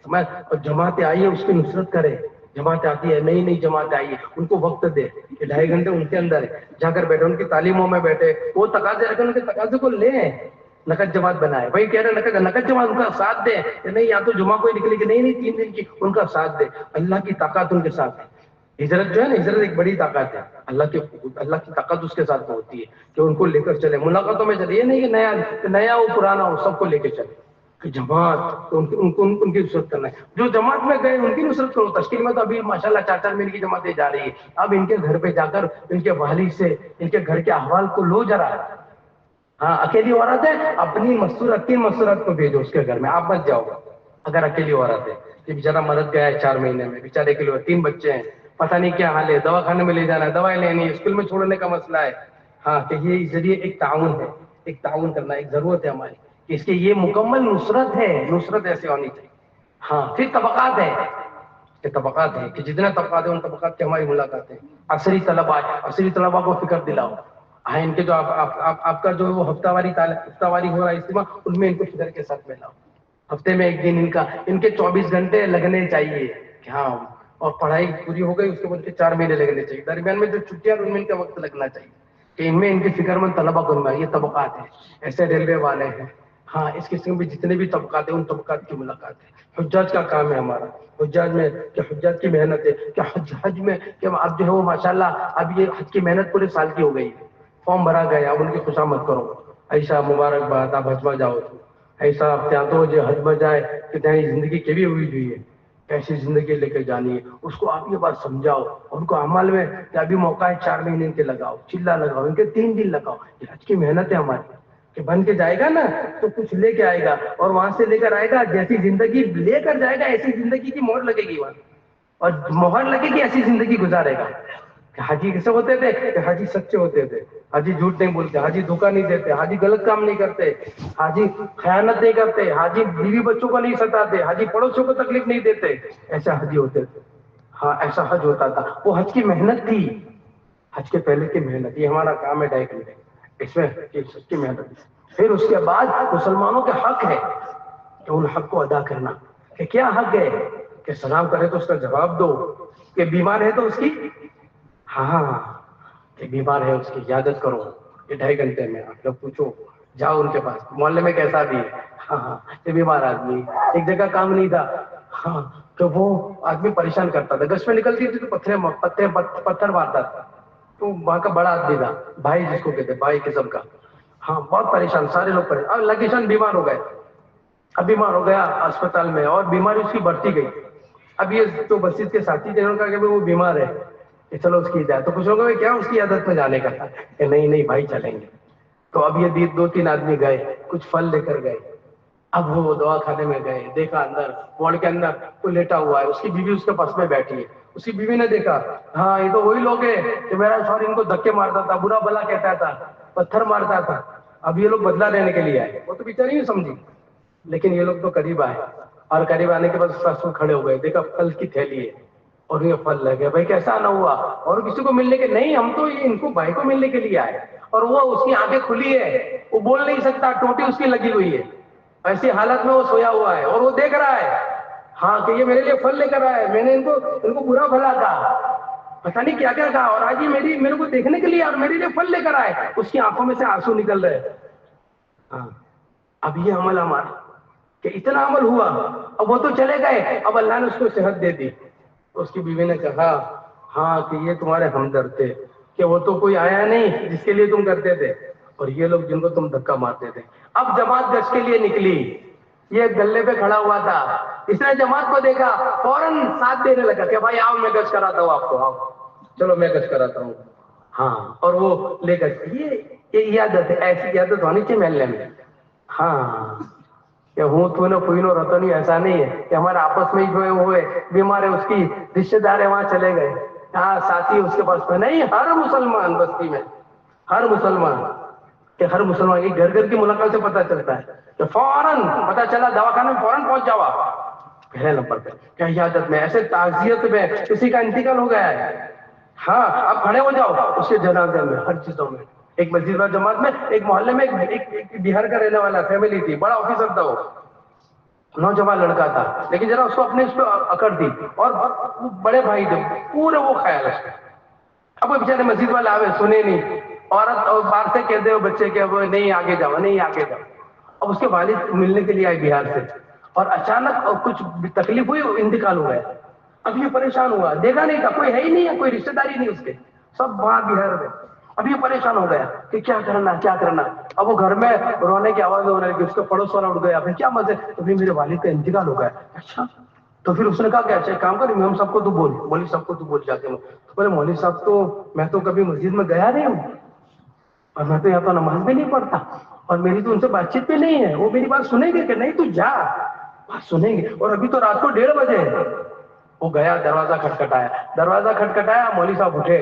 سمجھ. اور جماعتیں آئی ہے اس کی نصرت کرے. جماعتیں آتی ہے, نئی نئی جماعتیں آئی ہے, ان کو وقت دے کہ 2.5 گھنٹے ان کے اندر ہے, جا کر بیٹھے, ان کی تعلیموں میں بیٹھے, وہ تقاضے رکھے, ان کے تقاضے کو لیں, نقد جماعت بنائے. بھائی کہہ رہے نقد جماعت, ان کا ساتھ دے کہ نہیں, یا تو جمعہ کوئی نکلے گی, نہیں 3 دن کی, ان کا ساتھ دے. اللہ کی طاقت ان کے ساتھ ہے. ہجرت جو ہے نا, ہجرت ایک بڑی طاقت ہے. اللہ کی طاقت اس کے ساتھ ہوتی ہے کہ ان کو لے کر چلے. ملاقاتوں میں چلے, یہ نہیں کہ نیا ہو پرانا ہو, سب کو لے کے چلے. کہ جماعت تو ان کی نصرت کرنا ہے. جو جماعت میں گئے ان کی نصرت کرو. تشکیل میں تو ابھی ماشاءاللہ 4 مہینے کی جماعتیں جا رہی ہے. اب ان کے گھر پہ جا کر ان کے والد سے ان کے گھر کے احوال کو لو ذرا. ہاں اکیلی عورت ہے, اپنی مستورت 3 مستورت کو بھیجو اس کے گھر میں, آپ مت جاؤ. اگر اکیلی عورت ہے, یہ بیچارہ مرد گیا ہے 4 مہینے میں, بیچارے کے لیے 3 بچے ہیں, پتہ نہیں کیا حال ہے, دوا خانے میں لے جانا ہے, دوائیں لینی ہے, اسکول میں چھوڑنے کا مسئلہ ہے. ہاں کہ یہ ذریعے ایک تعاون ہے, ایک تعاون کرنا ایک ضرورت ہے ہماری, کہ اس کے یہ مکمل نصرت ہے. نصرت ایسے ہونی چاہیے. ہاں پھر طبقات ہے, کہ طبقات ہیں, کہ جتنے طبقات ہیں ان طبقات کی ہماری ملاقات ہے. عصری طلبا کو فکر دلاؤ. ہاں ان کے جو آپ کا جو وہ ہفتہ واری ہو رہا ہے اجتماع, ان میں ان کو فکر کے ساتھ ملاؤ. ہفتے میں 1 دن ان کے 24 گھنٹے لگنے چاہیے. کہ ہاں, اور پڑھائی پوری ہو گئی اس کے بعد کے 4 مہینے لگنے چاہیے. درمیان میں جو چھٹیاں ان میں ان کا وقت لگنا چاہیے, کہ ان میں ان کی فکر مند طلبا کو. یہ طبقات ہیں. ایسے ریلوے والے ہیں, ہاں اس قسم کے جتنے بھی طبقات ہیں ان طبقات کی ملاقات ہے. حجاج کا کام ہے ہمارا, حجاج میں کہ حجاج کی محنت ہے, کہ حج میں کہ اب جو ہے وہ ماشاءاللہ اب یہ حج کی محنت پورے سال کی ہو گئی. فارم بھرا گیا, اب ان کی خوشامد کرو. ایسا مبارکباد, آپ حج میں جاؤ. ایسا آپ تو جو حج میں جائے کہ تیری زندگی کیوی ہوئی جوئی ہے, ایسی زندگی لے کے جانی ہے. اس کو آپ یہ بات سمجھاؤ, ان کو عمل میں کہ ابھی موقع ہے 4 مہینے ان کے لگاؤ, چلا لگاؤ, ان کے 3 دن لگاؤ. یہ حج کی محنت ہے ہماری, کہ بن کے جائے گا نا تو کچھ لے کے آئے گا, اور وہاں سے لے کر آئے گا جیسی زندگی لے کر جائے گا ایسی زندگی کی مہر لگے گی وہاں, اور مہر لگے گی ایسی زندگی گزارے گا. کہ حاجی کیسے ہوتے تھے, کہ حاجی سچے ہوتے تھے, حاجی جھوٹ نہیں بولتے, حاجی دھوکہ نہیں دیتے, حاجی غلط کام نہیں کرتے, حاجی خیانت نہیں کرتے, حاجی بیوی بچوں کو نہیں ستاتے, حاجی پڑوسیوں کو تکلیف نہیں دیتے. ایسے حاجی ہوتے تھے. ہاں ایسا حج ہوتا تھا. وہ حج کی محنت تھی, حج کے پہلے کی محنت. یہ ہمارا کام ہے ڈائریکٹ میں, اس میں حج کی محنت. پھر اس کے بعد مسلمانوں کے حق ہے کہ ان حق کو ادا کرنا. کہ کیا حق ہے, کہ سلام کرے تو اس کا جواب دو, کہ بیمار ہے تو اس کی, ہاں کہ بیمار ہے اس کی عیادت کرو. یہ 2.5 گھنٹے میں آپ لوگ پوچھو, جاؤ ان کے پاس, محلے میں کیسا بھی ہے, ہاں یہ بیمار آدمی, ایک جگہ کام نہیں تھا, ہاں تو وہ آدمی پریشان کرتا تھا, گش میں نکلتی تھی تو پتھر مارتا تھا. تو وہاں کا بڑا آدمی تھا, بھائی جس کو کہتے بھائی قسم کا, ہاں بہت پریشان, سارے لوگ پریشان. اب لگیشن بیمار ہو گئے, اب بیمار ہو گیا اسپتال میں, اور بیماری اس کی بڑھتی گئی. اب یہ جو مسجد کے ساتھی تھے انہوں نے کہا کہ وہ بیمار ہے, کہ چلو اس کی عادت. تو کچھ لوگوں نے کیا اس کی عادت میں جانے کا, کہ نہیں بھائی چلیں گے. تو اب یہ 2-3 آدمی گئے, کچھ پھل لے کر گئے. اب وہ دوا کھانے میں گئے, دیکھا اندر وارڈ کے اندر کوئی لیٹا ہوا ہے, اس کی بیوی اس کے پاس میں بیٹھی ہے. اس کی بیوی نے دیکھا, ہاں یہ تو وہی لوگ ہیں کہ میرا شوہر ان کو دھکے مارتا تھا, برا بلا کہتا تھا, پتھر مارتا تھا. اب یہ لوگ بدلہ لینے کے لیے آئے. وہ تو بیچاری نہیں سمجھی, لیکن یہ لوگ تو قریب آئے, اور قریب آنے کے بعد سسو کھڑے ہو گئے, دیکھا پھل کی تھیلی ہے, اور یہ پھل لگے. بھائی کیسا نہ ہوا, اور کسی کو ملنے کے نہیں, ہم تو یہ ان کو بھائی کو ملنے کے لیے آئے. اور وہ اس کی آنکھیں کھلی ہے, وہ بول نہیں سکتا, ٹوٹی اس کی لگی ہوئی ہے, ایسی حالت میں وہ سویا ہوا ہے, اور وہ دیکھ رہا ہے ہاں کہ یہ میرے لیے پھل لے کر آئے. میں نے ان کو برا بھلا کہا, پتہ نہیں کیا کہا, اور آج یہ میرے کو دیکھنے کے لیے اور میرے لیے پھل لے کر آئے. اس کی آنکھوں میں سے آنسو نکل رہے. ہاں اب یہ عمل ہمارا, کہ اتنا عمل ہوا. اب وہ تو چلے گئے, اب اللہ نے اس کو صحت دے دی. اس کی بیوی نے کہا ہاں کہ یہ تمہارے ہمدرد تھے, کہ وہ تو کوئی آیا نہیں جس کے لیے تم کرتے تھے, اور یہ لوگ جن کو تم دھکا مارتے تھے. اب جماعت گشت کے لیے نکلی, یہ گلے پہ کھڑا ہوا تھا, اس نے جماعت کو دیکھا, فوراً ساتھ دینے لگا کہ بھائی آؤ میں گشت کراتا ہوں آپ کو, آؤ چلو میں گشت کراتا ہوں. ہاں اور وہ لے کر یہ عیادت ہے, ایسی عیادت ہونی چاہیے محلے میں. ہاں کہ ہوں تو نہ کوئی نو رتنی، ایسا نہیں ہے کہ ہمارے آپس میں ہی جو ہے وہ ہے بیمار ہے، اس کی رشتے دار ہے وہاں چلے گئے، ہاں ساتھی اس کے پاس میں نہیں. ہر مسلمان بستی میں، ہر مسلمان، کہ ہر مسلمان کی گھر گھر کی ملاقات سے پتہ چلتا ہے کہ فوراً پتہ چلا دواخانے میں فوراً پہنچ جاؤ آپ پہلے نمبر پہ. کیا عیادت میں، ایسے تعزیت میں کسی کا انتقال ہو گیا ہے، ہاں آپ کھڑے ہو جاؤ اس کے جنازے میں، ہر چیزوں میں. ایک مسجد و جماعت میں ایک محلے میں ایک بہار کا رہنے والا فیملی تھی، بڑا آفیسر تھا، وہ نوجوان لڑکا تھا، لیکن ذرا اس کو اپنے اس پہ اکڑ تھی، اور بڑے بھائی تھے پورے وہ خیال اس کا. اب وہ بیچارے مسجد والے آوے، سنے نہیں، عورت اور باہر سے کہتے ہو بچے کہ وہ نہیں آگے جاؤ، نہیں آگے جاؤ. اب اس کے والد ملنے کے لیے آئے بہار سے، اور اچانک کچھ تکلیف ہوئی، انتقال ہو گیا. اب یہ پریشان ہوا، دیکھا نہیں تھا، کوئی ہے ہی نہیں ہے، کوئی رشتہ داری نہیں اس کے، سب وہاں بہار میں. اب یہ پریشان ہو گیا کہ کیا کرنا کیا کرنا. اب وہ گھر میں رونے کی آواز ہو رہی ہے کہ اس کا پڑوس والا اٹھ گیا، پھر کیا مزے، تو پھر میرے والد کا انتقال ہو گیا. اچھا، تو پھر اس نے کہا کہ اچھا ایک کام کر، ہم سب کو تو بول، مولوی صاحب کو تو بول جاتے ہیں. تو بولے مولوی صاحب تو میں تو کبھی مسجد میں گیا نہیں ہوں، اور میں تو یہاں تو نماز بھی نہیں پڑھتا، اور میری تو ان سے بات چیت بھی نہیں ہے، وہ میری بات سنیں گے کہ نہیں؟ تو جا، بات سنیں گے. اور ابھی تو رات کو 1:30 بجے ہے. وہ گیا، دروازہ کھٹکھٹایا، مولوی صاحب اٹھے.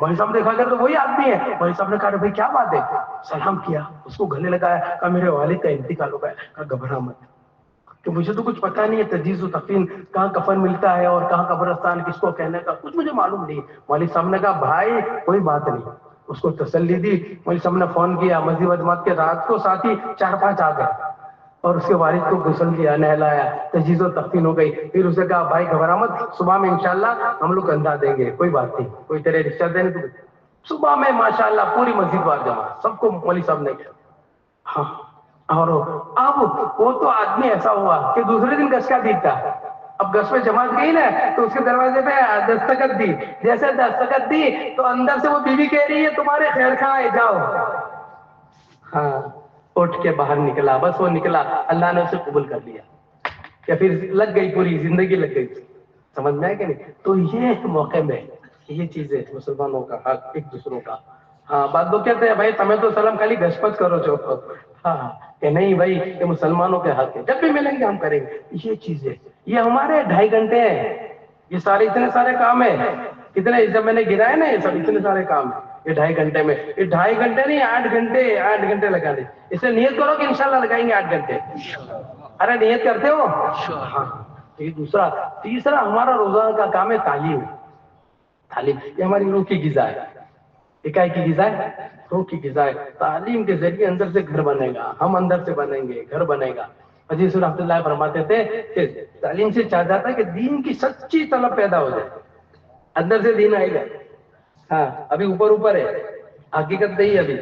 مولوی صاحب نے دیکھا کر تو وہی آدمی ہے. مولوی صاحب نے کہا بھائی کیا بات ہے؟ سلام کیا، اس کو گلے لگایا، کہا میرے والد کا انتقال ہو گیا. کہا گھبرا مت، کہ مجھے تو کچھ پتا نہیں ہے تجہیز و تکفین کہاں کفن ملتا ہے اور کہاں قبرستان کس کو کہنے کا، کچھ مجھے معلوم نہیں. مولوی صاحب نے کہا بھائی کوئی بات نہیں، اس کو تسلی دی. مولوی صاحب نے فون کیا مسجد و جماعت کے، رات کو ساتھ ہی 4-5 آ گئے، اور اس کے والد کو غسل کیا، نہلایا، تجہیز و تکفین ہو گئی. پھر اسے کہا بھائی گھبرا مت، صبح میں انشاءاللہ ہم لوگ اندھا دیں گے، کوئی بات نہیں، کوئی تیرے رشتہ دینے تو. صبح میں ماشاءاللہ پوری مسجد وال جماعت سب کو مولوی صاحب نے کیا. ہاں، اور اب وہ تو آدمی ایسا ہوا کہ دوسرے دن گش کا دیتا. اب گش میں جماعت گئی نا، تو اس کے دروازے پہ دستخط دی. جیسے دستخط دی تو اندر سے وہ بیوی کہہ رہی ہے تمہارے خیر خواہ ہے، جاؤ. ہاں، اٹھ کے باہر نکلا، بس وہ نکلا، اللہ نے اسے قبول کر لیا، یا پھر لگ گئی، پوری زندگی لگ گئی. سمجھ میں آئے کہ نہیں؟ تو یہ موقع میں یہ چیزیں مسلمانوں کا حق، ایک دوسروں کا. ہاں، بعد لوگ کہتے ہیں بھائی تمہیں تو سلام خالی گشپت کرو جو. ہاں، کہ نہیں بھائی یہ مسلمانوں کے حق ہے، جب بھی ملیں گے ہم کریں گے. یہ چیزیں، یہ ہمارے 2.5 گھنٹے ہیں، یہ سارے اتنے سارے کام ہیں. کتنے جب میں نے گرائے نا، یہ سب اتنے سارے کام ہیں یہ 2.5 گھنٹے میں. یہ 2.5 گھنٹے نہیں، 8 گھنٹے لگا دیں. اسے نیت کرو کہ انشاءاللہ لگائیں گے 8 گھنٹے. ارے نیت کرتے ہو؟ ہاں. یہ دوسرا. تیسرا ہمارا روزانہ کا کام ہے تعلیم. تعلیم یہ ہماری روح کی غذا ہے. اکائی کی غذا ہے، روح کی غذا ہے. تعلیم کے ذریعے اندر سے گھر بنے گا، ہم اندر سے بنیں گے، گھر بنے گا. حضرت رحمۃ اللہ فرماتے تھے کہ تعلیم سے چاہ جاتا ہے کہ دین کی سچی طلب پیدا ہو جائے، اندر سے دین آئے گا. ہاں، ابھی اوپر ہے، حقیقت نہیں ہے ابھی.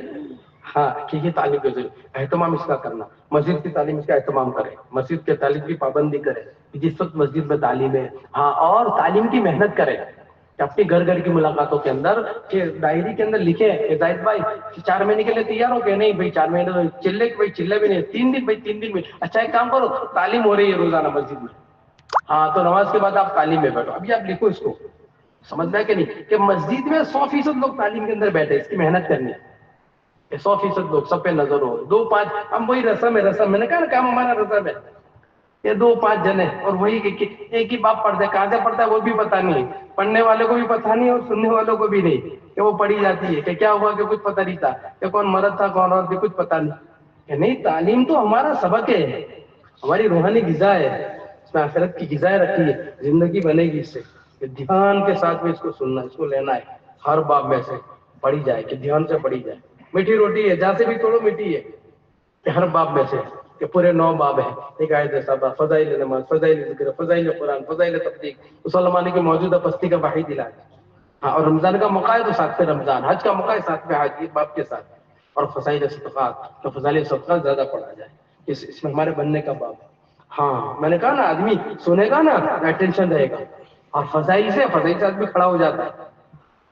ہاں، کہ یہ تعلیم کے ذریعے اہتمام اس کا کرنا، مسجد کی تعلیم اس کا اہتمام کرے، مسجد کے تعلیم کی پابندی کرے جس وقت مسجد میں تعلیم ہے. ہاں، اور تعلیم کی محنت کرے کہ اپنی گھر گھر کی ملاقاتوں کے اندر کہ ڈائری کے اندر لکھے کہ زاہد بھائی 4 مہینے کے لیے تیار ہو کہ نہیں بھائی 4 مہینے چلے بھائی چلے بھی نہیں، 3 دن بھائی 3 دن میں. اچھا ایک کام کرو، تعلیم ہو رہی ہے روزانہ مسجد میں، ہاں تو نماز کے بعد آپ تعلیم میں بیٹھو. ابھی آپ لکھو اس کو، سمجھنا ہے کہ نہیں کہ مسجد میں 100% لوگ تعلیم کے اندر بیٹھے، اس کی محنت کرنی ہے. 100% لوگ سب پہ نظر ہو. 2-5 ہم وہی رسم ہے، رسم میں نے کہا نا کام ہمارا رسم ہے. یہ 2-5 جنے اور وہی ایک ہی باپ پڑھتے، کہاں سے پڑھتا ہے وہ بھی پتا نہیں، پڑھنے والے کو بھی پتا نہیں اور سننے والوں کو بھی نہیں کہ وہ پڑھی جاتی ہے. کہ کیا ہوا کہ کچھ پتا نہیں تھا، کہ کون مرد تھا کون عورت تھی کچھ پتا نہیں. کہ نہیں، تعلیم تو ہمارا سبق ہے، ہماری روحانی غذا ہے، اس میں آخرت کی غذائیں رکھی ہے، زندگی بنے گی اس سے. کہ دھیان کے ساتھ میں اس کو سننا، اس کو لینا ہے، ہر باب میں سے پڑھی جائے، کہ دھیان سے پڑھی جائے. میٹھی روٹی ہے، جہاں سے بھی توڑو میٹھی ہے، کہ ہر باب میں سے کہ پورے 9 باب ہیں. ایک آیت صاحبہ، فضائل نماز، فضائل ذکر، فضائل قرآن، فضائل تبلیغ، مسلمانوں کی موجودہ پستی کا واحد علاج. ہاں، اور رمضان کا موقع ہے تو 7ویں رمضان، حج کا موقع ہے 7ویں حج، ایک باب کے ساتھ. اور فضائل صدقات، تو فضائل صدقات زیادہ پڑھا جائے، اس میں ہمارے بننے کا باب. ہاں، میں نے کہا نا آدمی سنے گا نا اٹینشن رہے گا، اور فضائل سے آدمی کھڑا ہو جاتا ہے.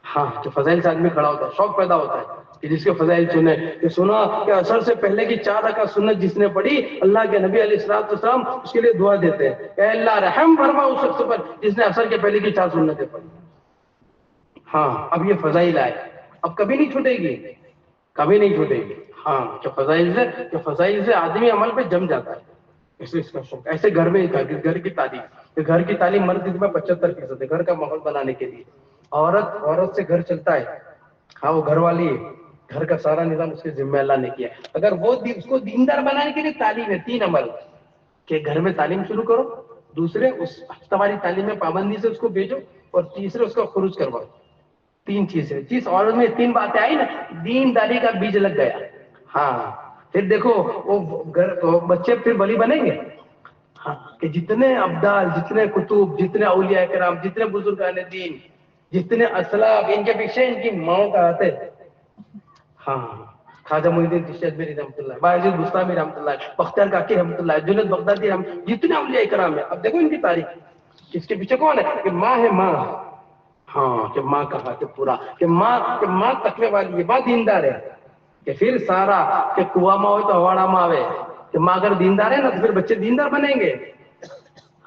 ہاں، جو فضائل سے آدمی کھڑا ہوتا ہے، شوق پیدا ہوتا ہے کہ جس کے فضائل سنے. کہ سنا کہ عصر سے پہلے کی 4 رکعت سنت جس نے پڑھی، اللہ کے نبی علیہ الصلوۃ والسلام اس کے لیے دعا دیتے ہیں کہ اے اللہ رحم فرما اس شخص پر جس نے عصر کے پہلے کی 4 سنتیں پڑھی. ہاں، اب یہ فضائل آئے، اب کبھی نہیں چھوٹے گی، کبھی نہیں چھوٹے گی. ہاں، کہ فضائل سے آدمی عمل پہ جم جاتا ہے. ایسے اس کا شوق. ایسے گھر میں گھر کی تعلیم, گھر کی تعلیم مرد میں 75% ہے گھر کا ماحول بنانے کے لیے. عورت سے گھر چلتا ہے. ہاں وہ گھر والی ہے, گھر کا سارا نظام اس کے ذمہ اللہ نے کیا. اگر وہ اس کو دیندار بنانے کے لیے تعلیم ہے 3 عمل کہ گھر میں تعلیم شروع کرو, دوسرے اس ہفتہ واری تعلیم میں پابندی سے اس کو بھیجو, اور تیسرے اس کا خروج کرواؤ. 3 چیزیں. جس عورت میں 3 باتیں آئی نا, دینداری کا بیج لگ گیا. ہاں پھر دیکھو وہ بچے پھر ولی بنیں گے. ہاں کہ جتنے ابدال, جتنے کتب, جتنے اولیاء کرام, جتنے بزرگان دین, جتنے اسلاف, ان کے پیچھے ان کی ماؤں کا ہاتھ ہے. ہاں خواجہ معین الدین چشتی اجمیری رحمۃ اللہ, بایزید بستامی رحمۃ اللہ, بختیار کاکی رحمۃ اللہ, جنید بغدادی جتنے اولیاء کرام ہیں. اب دیکھو ان کی تاریخ, اس کے پیچھے کون ہے کہ ماں ہے, ماں. ہاں کہ ماں کا ہاتھ ہے پورا, کہ ماں تقوی والی ہے, ماں دیندار ہے. کہ پھر سارا کہ کنواں ماں ہو تو ہواڑا ماں ہے, کہ ماں اگر دیندار ہے نا تو پھر بچے دیندار بنیں گے.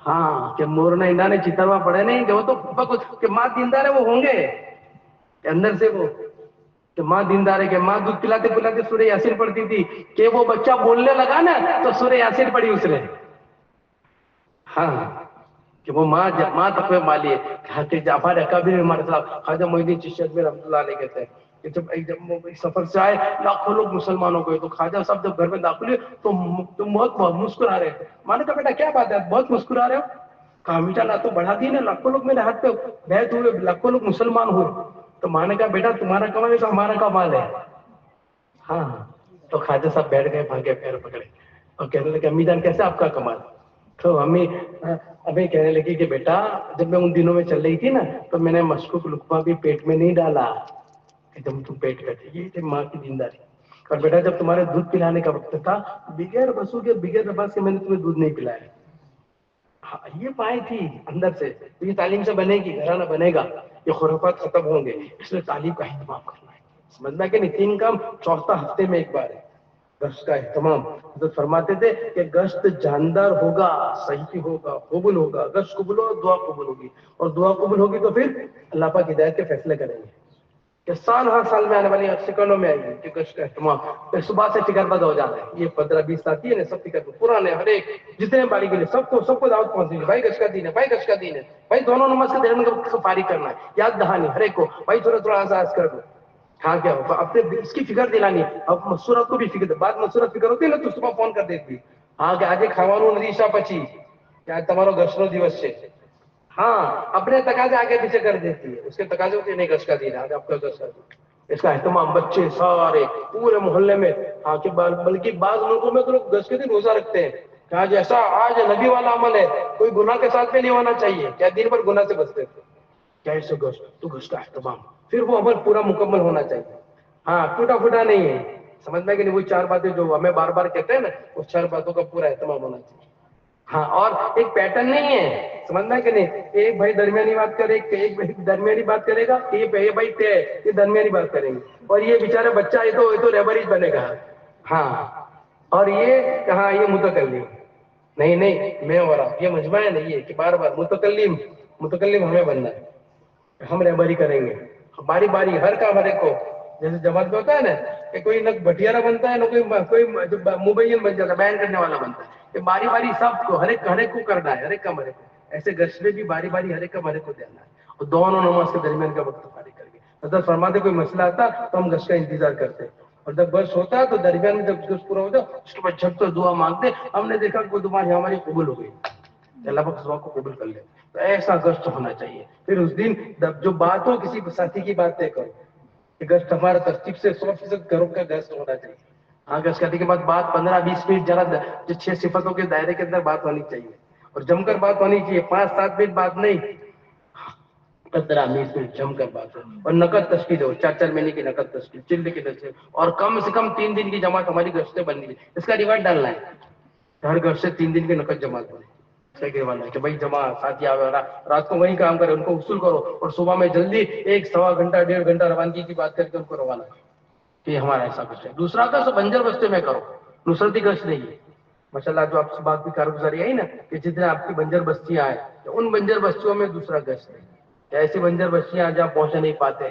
ہاں کہ مورنا اندا نے چتروا پڑے نہیں کہ وہ تو کہ ماں دیندار ہے وہ ہوں گے اندر سے. وہ کہ ماں دیندار ہے, کہ ماں دودھ پلاتے پلاتے سورہ یاسین پڑھتی تھی, کہ وہ بچہ بولنے لگا نا تو سورہ یاسین پڑھی اس نے. ہاں کہ وہ ماں تقوی والی ہے. حضرت جعفر اکابر ہمارے صاحب خواجہ معین الدین چشتی اجمیری رحمۃ اللہ علیہ کہتے ہیں کہ جب سفر سے آئے لاکھوں لوگ مسلمان ہو گئے, تو خواجہ صاحب جب گھر میں داخل ہوئے تو بہت مسکرا رہے تھے. میں نے کہا بیٹا کیا بات ہے, بہت مسکرا رہے ہو؟ کہا میٹھا لا تو بڑھا دی نا, لاکھوں لوگ میرے ہاتھ پہ بیعت ہوئے, لاکھوں لوگ مسلمان ہوئے. تو میں نے کہا بیٹا تمہارا کمال ہے تو ہمارا کمال ہے. ہاں تو خواجہ صاحب بیٹھ گئے, بھاگے پیر پکڑے اور کہنے لگے امی جان کیسے آپ کا کمال؟ تو امی کہنے لگی کہ بیٹا جب میں ان دنوں میں چل رہی تھی نا تو میں نے مشکوک لقمہ بھی پیٹ میں نہیں ڈالا, کہ جب تم پیٹ کرتی, یہ تھی ماں کی دینداری. اور بیٹا جب تمہارے دودھ پلانے کا وقت تھا, بغیر وضو کے بغیر نماز کے میں نے تمہیں دودھ نہیں پلایا. ہاں یہ پائے تھی اندر سے. یہ تعلیم سے بنے گی, گھرانہ بنے گا, یہ خرافات ختم ہوں گے. اس لیے تعلیم کا اہتمام کرنا ہے, سمجھنا کہ نہیں. 3 کام 4 ہفتے میں ایک بار ہے. گشت کا اہتمام, حضرت فرماتے تھے کہ گشت جاندار ہوگا, صحیح ہوگا, قبول ہوگا. گشت قبول ہوگا, دعا قبول ہوگی, اور دعا قبول ہوگی تو پھر اللہ پاک ہدایت کے فیصلے کریں گے. کہ سال ہر سال میں آنے والی سیکنڈوں میں آئے گی کہ گشت کا اہتمام. پھر صبح سے فکر مند ہو جانا ہے. یہ 15-20 ساتھی ہے نا, سب فکر مند پرانے ہر ایک جتنے باری کے لیے سب کو دعوت پہنچی. بھائی گشت کا دین ہے, بھائی گشت کا دین ہے, بھائی دونوں نماز کے درمیان کو فارغ کرنا ہے. یاد دہانی ہر ایک کو, بھائی تھوڑا آزاد کر دو. ہاں کیا اپنے اس کی فکر دلانی. اب مسورت کو بھی فکر, بعد مسورت فکر ہوتی ہے نا تو صبح فون کر دیتی. ہاں کہ آج کھاوانو ندی شاہ پچی, کیا تمہارا گشت نو دیوس ہے. ہاں اپنے تقاضے آگے پیچھے کر دیتی ہے. اس کے تقاضے ہوتے نہیں گشت کا دین ہے, آج آپ کا گشت کا دین. اس کا اہتمام بچے سارے پورے محلے میں. ہاں کہ بلکہ بعض لوگوں میں تو لوگ گشت کے دن روزہ رکھتے ہیں کہ آج ایسا آج نبی والا عمل ہے, کوئی گناہ کے ساتھ میں نہیں ہونا چاہیے. کیا دن بھر گناہ سے بچتے تھے, کیا ایسے گشت تو گشت کا اہتمام. پھر وہ عمل پورا مکمل ہونا چاہیے. ہاں ٹوٹا پھوٹا نہیں ہے, سمجھنا کہ نہیں. وہ 4 باتیں جو ہمیں بار بار کہتے ہیں نا, اس 4 باتوں کا پورا اہتمام ہونا چاہیے. ہاں اور ایک پیٹرن نہیں ہے, سمجھنا کہ نہیں. ایک بھائی درمیانی بات کرے, ایک بھائی درمیانی بات کرے گا, یہ بھائی یہ درمیانی بات کریں گے, اور یہ بیچارہ بچہ یہ تو ریبریج بنے گا. ہاں اور یہ کہاں یہ متکلم نہیں میں ہو رہا, یہ مجمع ہے نہیں ہے کہ بار بار متکلم ہمیں بننا ہے. ہم ریبری کریں گے باری باری, ہر کام ہر ایک کو. جیسے جماعت میں ہوتا ہے نا کہ کوئی نہ بٹیارا بنتا ہے, نہ کوئی مبین بن جاتا ہے, بیان کرنے والا بنتا ہے. کہ باری باری سب کو ہر ایک کو کرنا ہے, ہر ایک کام ہر ایک کو. ایسے گشت میں بھی باری باری ہر ایک کام ہر ایک کو دینا ہے, اور دونوں نماز کے درمیان کا وقت فارغ کر کے. حضرت فرماتے کوئی مسئلہ آتا تو ہم گشت کا انتظار کرتے, اور جب گشت ہوتا تو درمیان میں جب گشت پورا ہوتا اس کے بعد جھٹ سے دعا مانگتے. ہم نے دیکھا کہ دعا ہماری قبول ہو گئی, اللہ پاک دعا کو قبول کر لے. تو ایسا گشت ہونا چاہیے. پھر اس دن جو بات ہو کسی ساتھی کی بات طے کرو کہ گشت ہمارا ترتیب سے 100% گھروں کا گشت ہونا چاہیے. ہاں گشت کرنے کے بعد بات 15-20 منٹ ذرا جو 6 صفتوں کے دائرے کے اندر بات ہونی چاہیے, اور جم کر بات ہونی چاہیے. 5-7 منٹ بات نہیں, 15-20 منٹ جم کر بات ہو. اور نقد تشکیل ہو, 4 مہینے کی نقد تشکیل, چلے کی تشکیل, اور کم سے کم 3 دن کی جماعت ہماری گشتیں بننی ہے. اس کا ریوارڈ ڈالنا ہے, ہر گھر سے 3 دن کی نقد جماعت بنے. کہ بھائی جمع ساتھی آوے, رات کو وہی کام کرے, ان کو وصول کرو, اور صبح میں جلدی 1-1.25 گھنٹہ 1.5 گھنٹہ روانگی کی بات کر کے ان کو روانہ کرو. کہ ہمارا ایسا کچھ ہے. دوسرا تو بنجر بستے میں کرو, نصرتی گشت نہیں ہے. ماشاءاللہ جو آپ سے بات کی کارگزاری آئی نا کہ جتنے آپ کی بنجر بستیاں آئے, ان بنجر بستیوں میں دوسرا گشت ہے. ایسی بنجر بستیاں جہاں پہنچ نہیں پاتے,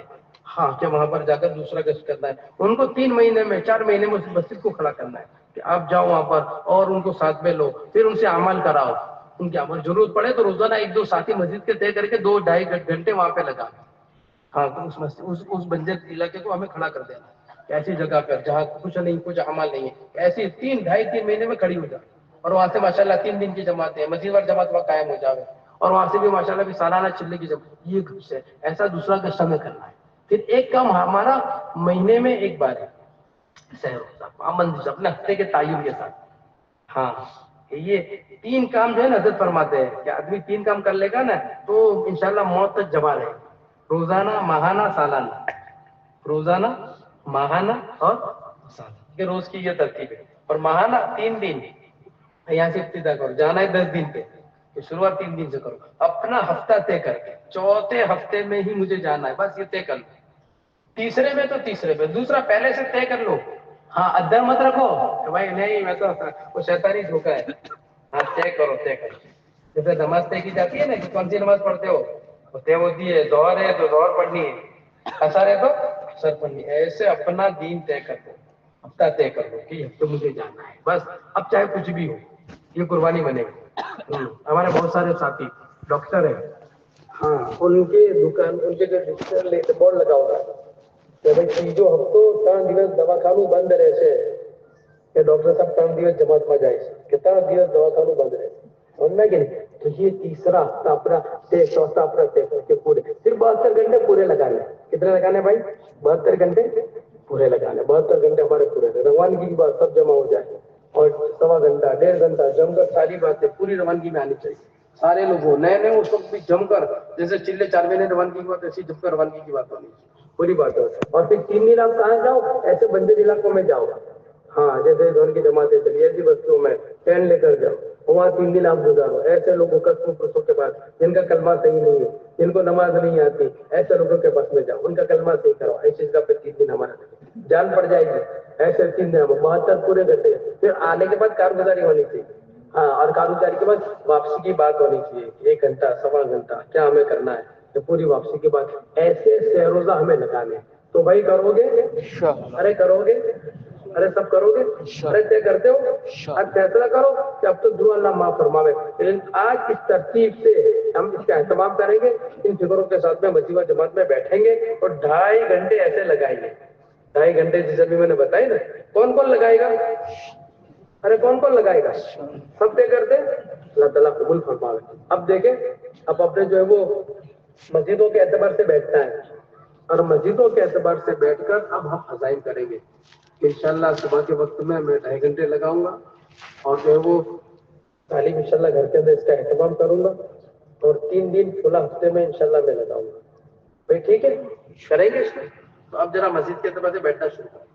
ہاں کہ وہاں پر جا کر دوسرا گشت کرنا ہے. ان کو 3 مہینے میں 4 مہینے میں اس بستی کو کھڑا کرنا ہے. کہ آپ جاؤ وہاں پر اور ان کو ساتھ میں لو, پھر ان سے عمل کراؤ, ان کی عمل ضرورت پڑے تو روزانہ 1-2 ساتھی مسجد کے طے کر کے 2-2.5 گھنٹے وہاں پہ لگا. ہاں, تو اس بنجر علاقے کو ہمیں کھڑا کر دینا, ایسی جگہ پر جہاں کچھ نہیں, کچھ عمل نہیں ہے, ایسی 3-2.5-3 مہینے میں کھڑی ہو جائے, اور وہاں سے ماشاءاللہ 3 دن کی جماعت ہے, مسجد وار جماعت وہاں قائم ہو جاوے, اور وہاں سے بھی ماشاءاللہ بھی سالانہ چلنے کی جماعت. یہ گروپ ہے, ایسا دوسرا گشت ہمیں کرنا ہے. پھر ایک کام ہمارا مہینے میں ایک بار ہے, سحر پابند اپنے ہفتے کے تعین کے ساتھ. ہاں, یہ 3 کام جو ہے نا حضرت فرماتے ہیں کہ آدمی 3 کام کر لے گا نا تو انشاءاللہ موت تک جمع رہے. روزانہ, ماہانہ, سالانہ. روزانہ, ماہانہ اور سالانہ, کہ روز کی یہ ترتیب ہے. اور ماہانہ 3 دن یہاں سے ابتدا کرو, جانا ہے 10 دن پہ, شروعات 3 دن سے کرو. اپنا ہفتہ طے کر کے 4تھے ہفتے میں ہی مجھے جانا ہے, بس یہ طے کر لو. تیسرے میں تو تیسرے میں, دوسرا پہلے سے طے کر لو. ہاں, ادھر مت رکھو کہ بھائی نہیں میں تو وہ شیطانی دھوکا ہے. ہاں, طے کرو, طے کرو. جیسے نماز طے کی جاتی ہے نا کہ کون سی نماز پڑھتے ہو, تو طے ہوتی ہے, ظہر ہے تو ظہر پڑھنی ہے, اثر ہے تو اثر پڑھنی ہے. ایسے اپنا دین طے کر دو, ہفتہ طے کر دو کہ ہفتے مجھے جانا ہے بس. اب چاہے کچھ بھی ہو, یہ قربانی بنے گی. ہمارے بہت سارے ساتھی ڈاکٹر ہیں, ہاں, ان کے دکان, ان کے جو بورڈ لگا ہوگا کہ بھائی تیجو ہفتوں 3 દિવસ દવાખાનું બંધ રહેશે, کہ ڈاکٹر صاحب 3 દિવસ જમાતમાં જાય છે, کہ 3 દિવસ દવાખાનું બંધ રહેશે. سمجھنا کہ نہیں, تو یہ تیسرا ہفتہ اپنا طے, چوتھا اپنا طے کر کے پورے صرف 72 گھنٹے پورے لگانے. کتنے لگانے بھائی؟ 72 گھنٹے پورے لگانے. 72 گھنٹے ہمارے پورے, روانگی کی بات سب جمع ہو جائے, اور 1.25 گھنٹہ 1.5 گھنٹہ جم کر ساری باتیں پوری روانگی میں آنی چاہیے. سارے لوگوں نئے نئے اس وقت بھی جم کر, جیسے چلے 4 مہینے روانگی کی بات, ایسی جم کر روانگی کی بات ہونی پوری بات ہے. اور پھر 3 دن آپ کہاں جاؤ, ایسے بندر علاقوں میں جاؤ. ہاں, جیسے دھون کی جماعتیں چلی ایسی بستیوں میں پین لے کر جاؤ, وہاں 3 دن آپ گزارو. ایسے لوگوں کسموں پرسوں کے بعد جن کا کلمہ صحیح نہیں ہے, جن کو نماز نہیں آتی, ایسے لوگوں کے پاس میں جاؤ, ان کا کلمہ صحیح کرو. ایسی جگہ پہ 3 دن ہمارا جان پڑ جائے گی. ایسے 3 دن 72 پورے گھنٹے. پھر آنے کے بعد کارگزاری ہونی چاہیے. ہاں, اور کارگزاری کے بعد واپسی کی بات ہونی چاہیے, 1 گھنٹہ 1.25 گھنٹہ کیا ہمیں کرنا ہے, تو پوری واپسی کے بعد ایسے سہ روزہ ہمیں لگانے. تو بھائی کرو گے؟ ارے کرو گے, ارے سب کرو گے, ارے طے کرتے ہو. اب فیصلہ کرو کہ اب تو دعا اللہ معاف فرماوے. لیکن آج اس ترتیب سے ہم اس کا اہتمام کریں گے, ان فکروں کے ساتھ میں مسجد جماعت میں بیٹھیں گے اور 2.5 گھنٹے ایسے لگائیں گے. 2.5 گھنٹے جیسے بھی میں نے بتائی نا, کون کون لگائے گا؟ ارے کون کون لگائے گا؟ سب طے کرتے, اللہ تعالیٰ قبول فرماوے. اب دیکھیں, اب اپنے جو ہے وہ مسجدوں کے اعتبار سے بیٹھتا ہے, اور مسجدوں کے اعتبار سے بیٹھ کر اب ہم عزائم کریں گے. انشاءاللہ صبح کے وقت میں 2.5 گھنٹے لگاؤں گا, اور جو ہے وہ تعلیم انشاءاللہ گھر کے اندر اس کا اہتمام کروں گا, اور 3 دن کھلا ہفتے میں انشاءاللہ میں لگاؤں گا. بھائی ٹھیک ہے, کریں گے اس کو. تو اب ذرا مسجد کے اعتبار سے بیٹھنا شروع کریں.